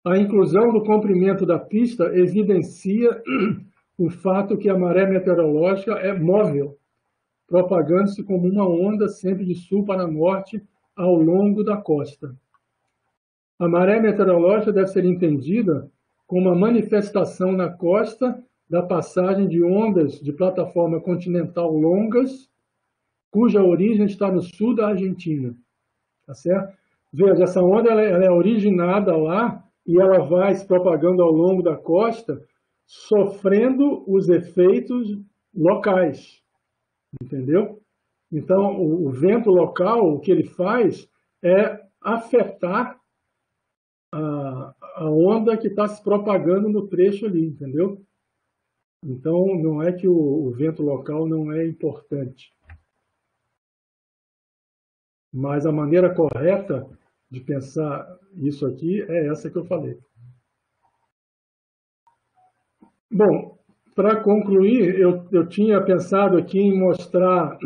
A inclusão do comprimento da pista evidencia o fato que a maré meteorológica é móvel, propagando-se como uma onda sempre de sul para norte ao longo da costa. A maré meteorológica deve ser entendida como uma manifestação na costa da passagem de ondas de plataforma continental longas, cuja origem está no sul da Argentina. Tá certo? Veja, essa onda ela é originada lá e ela vai se propagando ao longo da costa, sofrendo os efeitos locais. Entendeu? Então, o vento local, o que ele faz é afetar a onda que está se propagando no trecho ali, entendeu? Então, não é que o vento local não é importante, mas a maneira correta de pensar isso aqui é essa que eu falei. Bom, para concluir, eu tinha pensado aqui em mostrar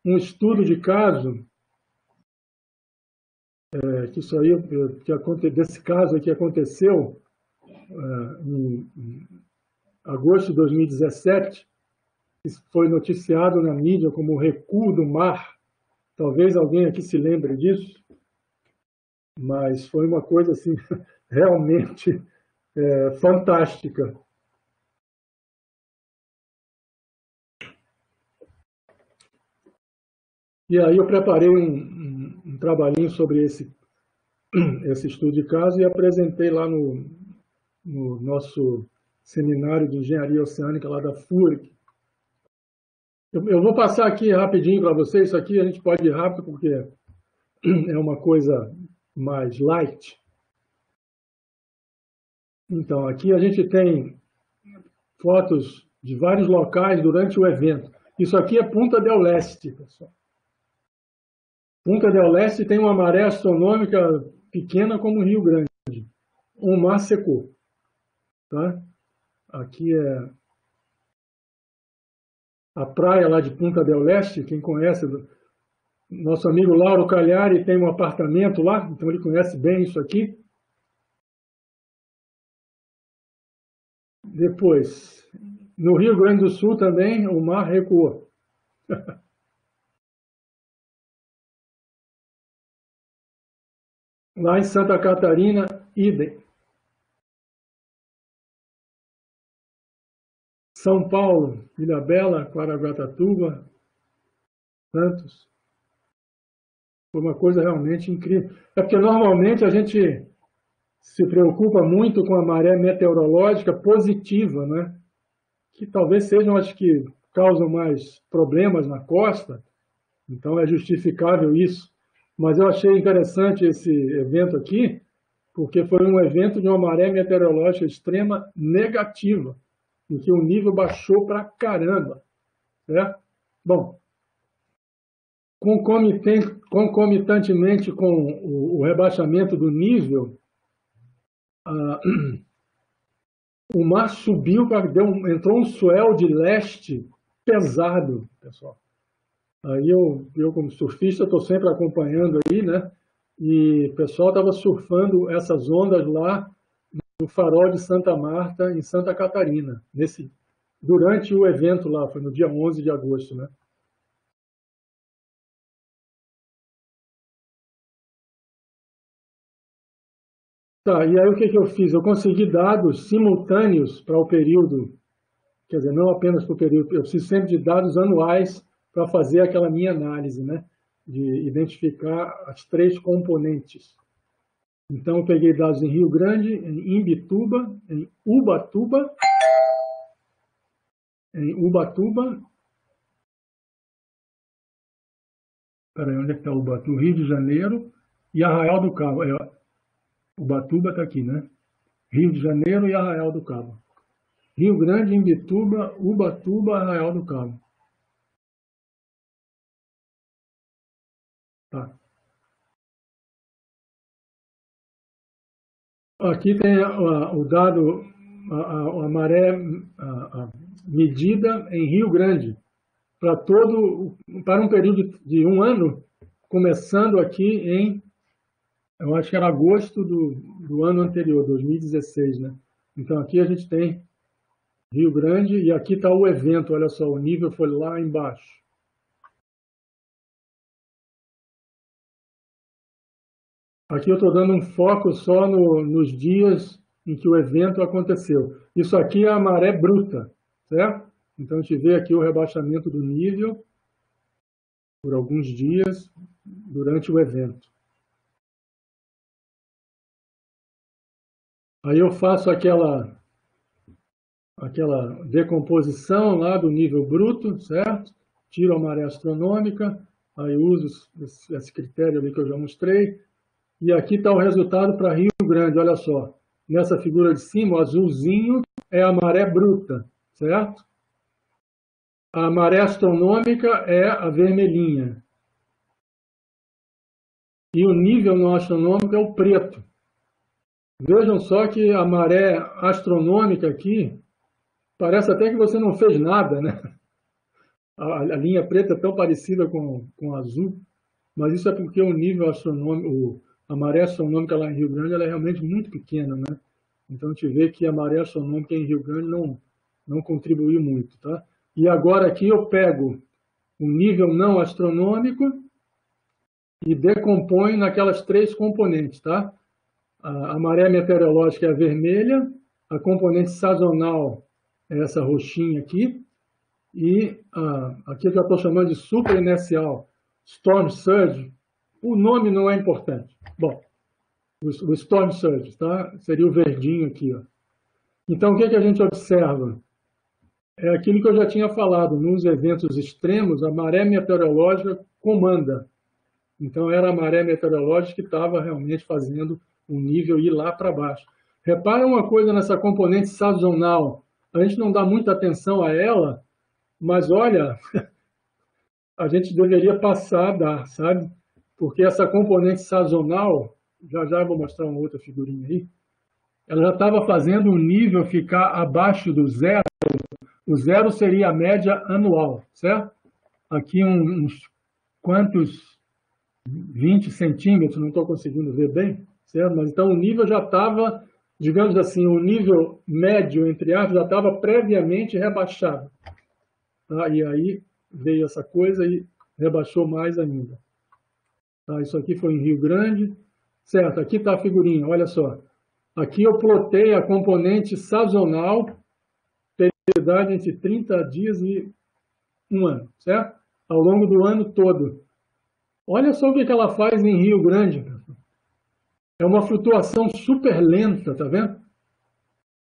um estudo de caso, que isso aí, desse caso aqui aconteceu em agosto de 2017, que foi noticiado na mídia como o recuo do mar. Talvez alguém aqui se lembre disso, mas foi uma coisa assim realmente fantástica. E aí eu preparei um trabalhinho sobre esse estudo de caso e apresentei lá no nosso seminário de engenharia oceânica lá da FURG. Eu vou passar aqui rapidinho para vocês, isso aqui a gente pode ir rápido porque é uma coisa mais light. Então, aqui a gente tem fotos de vários locais durante o evento. Isso aqui é Punta del Este, pessoal. Punta del Este tem uma maré astronômica pequena como o Rio Grande. O mar secou. Tá? Aqui é a praia lá de Punta del Este, quem conhece, nosso amigo Lauro Cagliari tem um apartamento lá, então ele conhece bem isso aqui. Depois, no Rio Grande do Sul também, o mar recuou. Lá em Santa Catarina, idem. São Paulo, Ilhabela, Caraguatatuba, Santos. Foi uma coisa realmente incrível. É porque normalmente a gente se preocupa muito com a maré meteorológica positiva, né? Que talvez sejam as que causam mais problemas na costa, então é justificável isso. Mas eu achei interessante esse evento aqui, porque foi um evento de uma maré meteorológica extrema negativa, em que o nível baixou pra caramba. Certo? Bom, concomitantemente com o rebaixamento do nível, o mar subiu, entrou um swell de leste pesado, pessoal. Aí eu como surfista, estou sempre acompanhando aí, né? E o pessoal estava surfando essas ondas lá no Farol de Santa Marta, em Santa Catarina, durante o evento lá, foi no dia 11 de agosto, né? Tá, e aí o que eu fiz? Eu consegui dados simultâneos para o período, quer dizer, não apenas para o período, eu preciso sempre de dados anuais para fazer aquela minha análise, né? De identificar as três componentes. Então, eu peguei dados em Rio Grande, em Imbituba, em Ubatuba, peraí, onde é que está Ubatuba? Rio de Janeiro e Arraial do Cabo. Ubatuba está aqui, né? Rio de Janeiro e Arraial do Cabo. Rio Grande, Imbituba, Ubatuba, Arraial do Cabo. Tá. Aqui tem o dado, a maré medida em Rio Grande, para um período de um ano, começando aqui em, eu acho que era agosto do ano anterior, 2016, né? Então aqui a gente tem Rio Grande e aqui está o evento, olha só, o nível foi lá embaixo. Aqui eu estou dando um foco só nos dias em que o evento aconteceu. Isso aqui é a maré bruta, certo? Então a gente vê aqui o rebaixamento do nível por alguns dias durante o evento. Aí eu faço aquela decomposição lá do nível bruto, certo? Tiro a maré astronômica, aí uso esse critério ali que eu já mostrei. E aqui está o resultado para Rio Grande, olha só. Nessa figura de cima, o azulzinho é a maré bruta, certo? A maré astronômica é a vermelhinha. E o nível não astronômico é o preto. Vejam só que a maré astronômica aqui, parece até que você não fez nada, né? A linha preta é tão parecida com o azul, mas isso é porque o nível astronômico, a maré astronômica lá em Rio Grande, ela é realmente muito pequena, né? Então, a gente vê que a maré astronômica em Rio Grande não contribuiu muito, tá? E agora aqui eu pego o nível não astronômico e decomponho naquelas 3 componentes, tá? A maré meteorológica é a vermelha, a componente sazonal é essa roxinha aqui, e aqui eu já estou chamando de superinercial, storm surge, o nome não é importante. Bom, o storm surge, tá? Seria o verdinho aqui, ó. Então, o que a gente observa? É aquilo que eu já tinha falado, nos eventos extremos, a maré meteorológica comanda. Então, era a maré meteorológica que estava realmente fazendo o nível ir lá para baixo. Repara uma coisa nessa componente sazonal. A gente não dá muita atenção a ela, mas olha, a gente deveria passar a dar, sabe? Porque essa componente sazonal, já eu vou mostrar uma outra figurinha aí, ela já estava fazendo o nível ficar abaixo do zero. O zero seria a média anual, certo? Aqui uns quantos 20 centímetros, não estou conseguindo ver bem, certo? Mas então o nível já estava, digamos assim, o nível médio, entre aspas, já estava previamente rebaixado. Tá? E aí veio essa coisa e rebaixou mais ainda. Tá? Isso aqui foi em Rio Grande, certo? Aqui está a figurinha, olha só. Aqui eu plotei a componente sazonal, periodicidade entre 30 dias e 1 ano, certo? Ao longo do ano todo. Olha só o que ela faz em Rio Grande. É uma flutuação super lenta, tá vendo?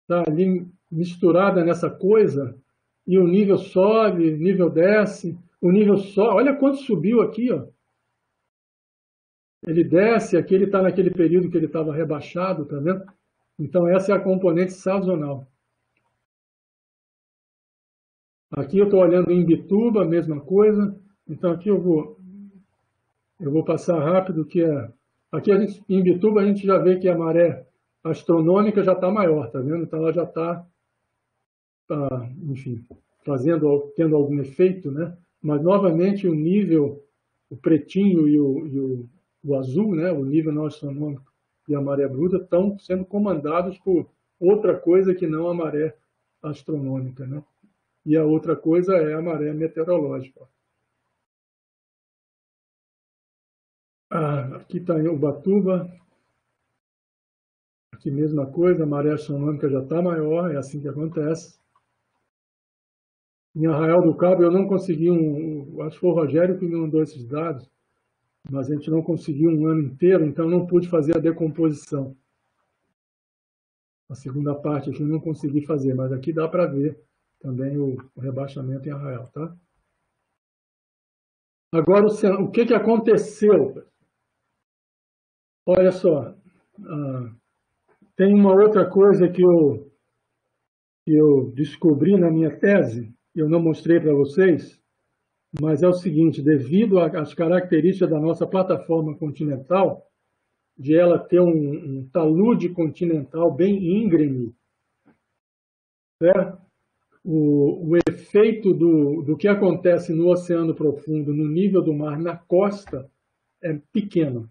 Está ali misturada nessa coisa, e o nível sobe, o nível desce, o nível sobe. Olha quanto subiu aqui, ó. Ele desce, aqui ele está naquele período que ele estava rebaixado, tá vendo? Então, essa é a componente sazonal. Aqui eu estou olhando em Imbituba, a mesma coisa. Então, aqui eu vou passar rápido, que é... Aqui em Imbituba a gente já vê que a maré astronômica já está maior, tá vendo? Então, ela já está, enfim, tendo algum efeito, né? Mas, novamente, o nível, o pretinho e o azul, né? O nível não astronômico e a maré bruta estão sendo comandados por outra coisa que não a maré astronômica, né? E a outra coisa é a maré meteorológica. Aqui está em Ubatuba. Aqui mesma coisa, a maré astronômica já está maior, é assim que acontece. Em Arraial do Cabo eu não consegui acho que foi o Rogério que me mandou esses dados, mas a gente não conseguiu um ano inteiro, então não pude fazer a decomposição. A segunda parte aqui eu não consegui fazer, mas aqui dá para ver também o rebaixamento em Arraial, tá? Agora, o que aconteceu? Olha só, tem uma outra coisa que eu descobri na minha tese, eu não mostrei para vocês, mas é o seguinte, devido às características da nossa plataforma continental, de ela ter um talude continental bem íngreme, certo? O efeito do que acontece no oceano profundo, no nível do mar, na costa, é pequeno.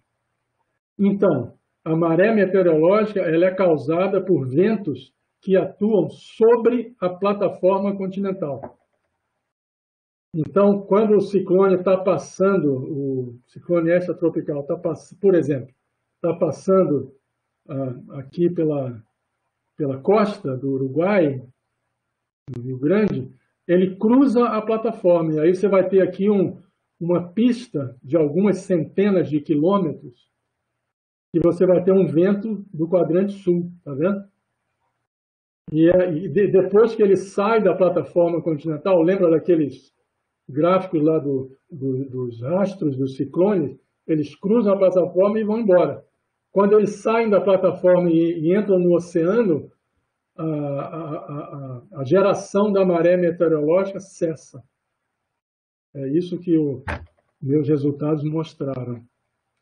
Então, a maré meteorológica ela é causada por ventos que atuam sobre a plataforma continental. Então, quando o ciclone está passando, o ciclone extratropical está passando, por exemplo, está passando aqui pela costa do Uruguai, do Rio Grande, ele cruza a plataforma. E aí você vai ter aqui uma pista de algumas centenas de quilômetros que você vai ter um vento do quadrante sul, tá vendo? E depois que ele sai da plataforma continental, lembra daqueles gráficos lá dos rastros dos ciclones? Eles cruzam a plataforma e vão embora. Quando eles saem da plataforma e entram no oceano, a geração da maré meteorológica cessa. É isso que meus resultados mostraram.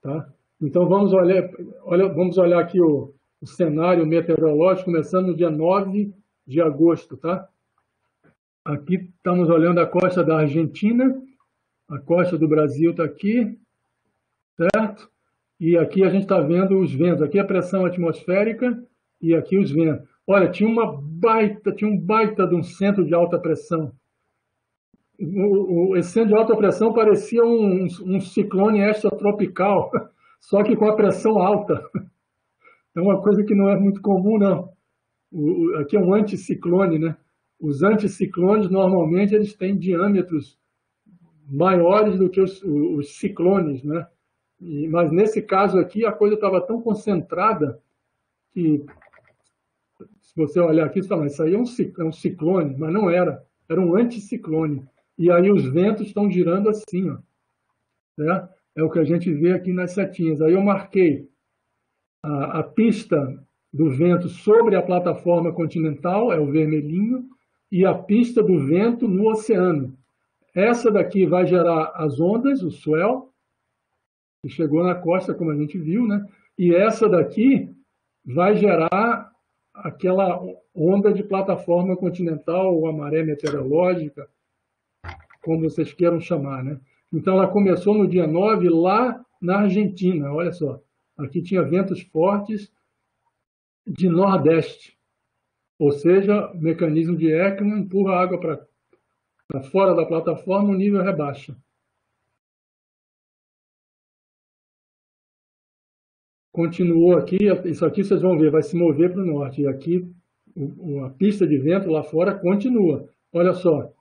Tá? Então, vamos olhar aqui o cenário meteorológico, começando no dia 9 de agosto. Tá? Aqui estamos olhando a costa da Argentina, a costa do Brasil está aqui, certo? E aqui a gente está vendo os ventos. Aqui a pressão atmosférica e aqui os ventos. Olha, tinha um baita de um centro de alta pressão. Esse centro de alta pressão parecia um ciclone extratropical, só que com a pressão alta. É uma coisa que não é muito comum, não. Aqui é um anticiclone, né? Os anticiclones, normalmente, eles têm diâmetros maiores do que os ciclones, né? Mas nesse caso aqui, a coisa estava tão concentrada que, se você olhar aqui, você fala, isso aí é um ciclone, mas não era. Era um anticiclone. E aí os ventos estão girando assim, ó, né? É o que a gente vê aqui nas setinhas. Aí eu marquei a pista do vento sobre a plataforma continental, é o vermelhinho, e a pista do vento no oceano. Essa daqui vai gerar as ondas, o swell, que chegou na costa, como a gente viu, né? E essa daqui vai gerar aquela onda de plataforma continental, ou a maré meteorológica, como vocês queiram chamar, né? Então, ela começou no dia 9, lá na Argentina, olha só. Aqui tinha ventos fortes de nordeste, ou seja, o mecanismo de Ekman empurra a água para fora da plataforma, o nível rebaixa. Continuou aqui, isso aqui vocês vão ver, vai se mover para o norte. E aqui a pista de vento lá fora continua. Olha só,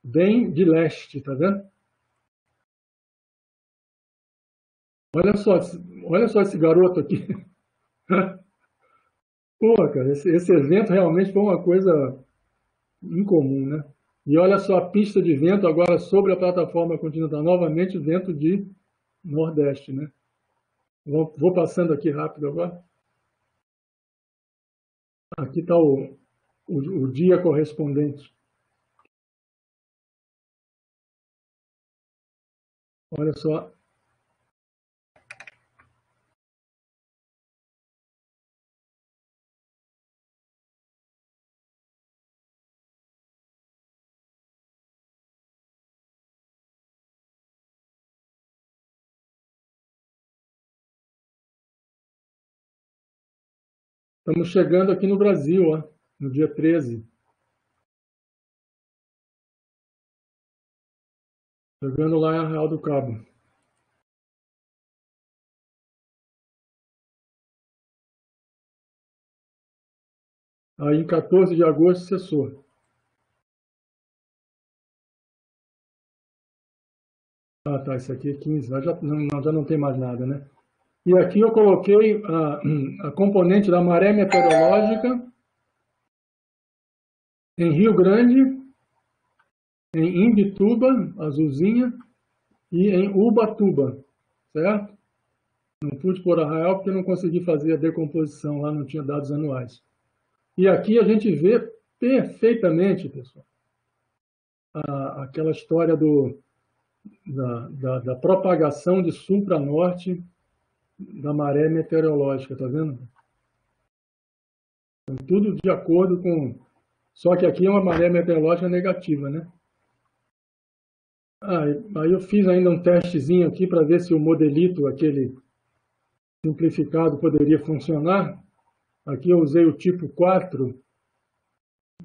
bem de leste, tá vendo? Olha só esse garoto aqui. Pô, cara, esse evento realmente foi uma coisa incomum, né? E olha só a pista de vento agora sobre a plataforma continental, novamente vento de nordeste, né? Vou passando aqui rápido agora. Aqui está o dia correspondente. Olha só. Estamos chegando aqui no Brasil, ó, no dia 13. Chegando lá em Arraial do Cabo. Aí em 14 de agosto cessou. Ah, tá, isso aqui é 15, já não tem mais nada, né? E aqui eu coloquei a componente da maré meteorológica em Rio Grande, em Imbituba, azulzinha, e em Ubatuba, certo? Não pude pôr Arraial porque não consegui fazer a decomposição lá, não tinha dados anuais. E aqui a gente vê perfeitamente, pessoal, aquela história da propagação de sul para norte da maré meteorológica, tá vendo? Então, tudo de acordo com... Só que aqui é uma maré meteorológica negativa, né? Aí eu fiz ainda um testezinho aqui para ver se o modelito, aquele simplificado, poderia funcionar. Aqui eu usei o tipo 4.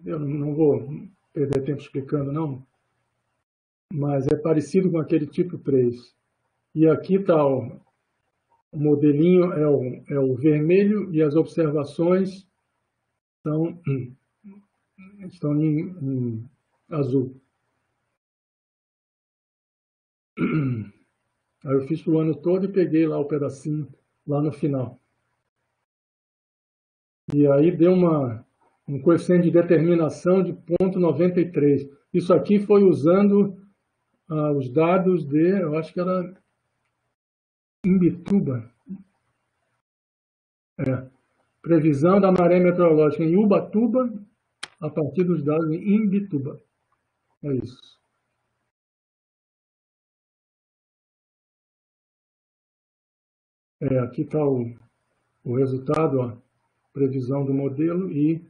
Eu não vou perder tempo explicando, não. Mas é parecido com aquele tipo 3. E aqui está o modelinho, é o vermelho, e as observações estão em azul. Aí eu fiz para o ano todo e peguei lá o pedacinho lá no final. E aí deu um coeficiente de determinação de 0,93. Isso aqui foi usando os dados eu acho que era Imbituba. Previsão da maré meteorológica em Ubatuba, a partir dos dados em Imbituba. É isso. Aqui está o resultado, ó, previsão do modelo e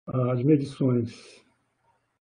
as medições.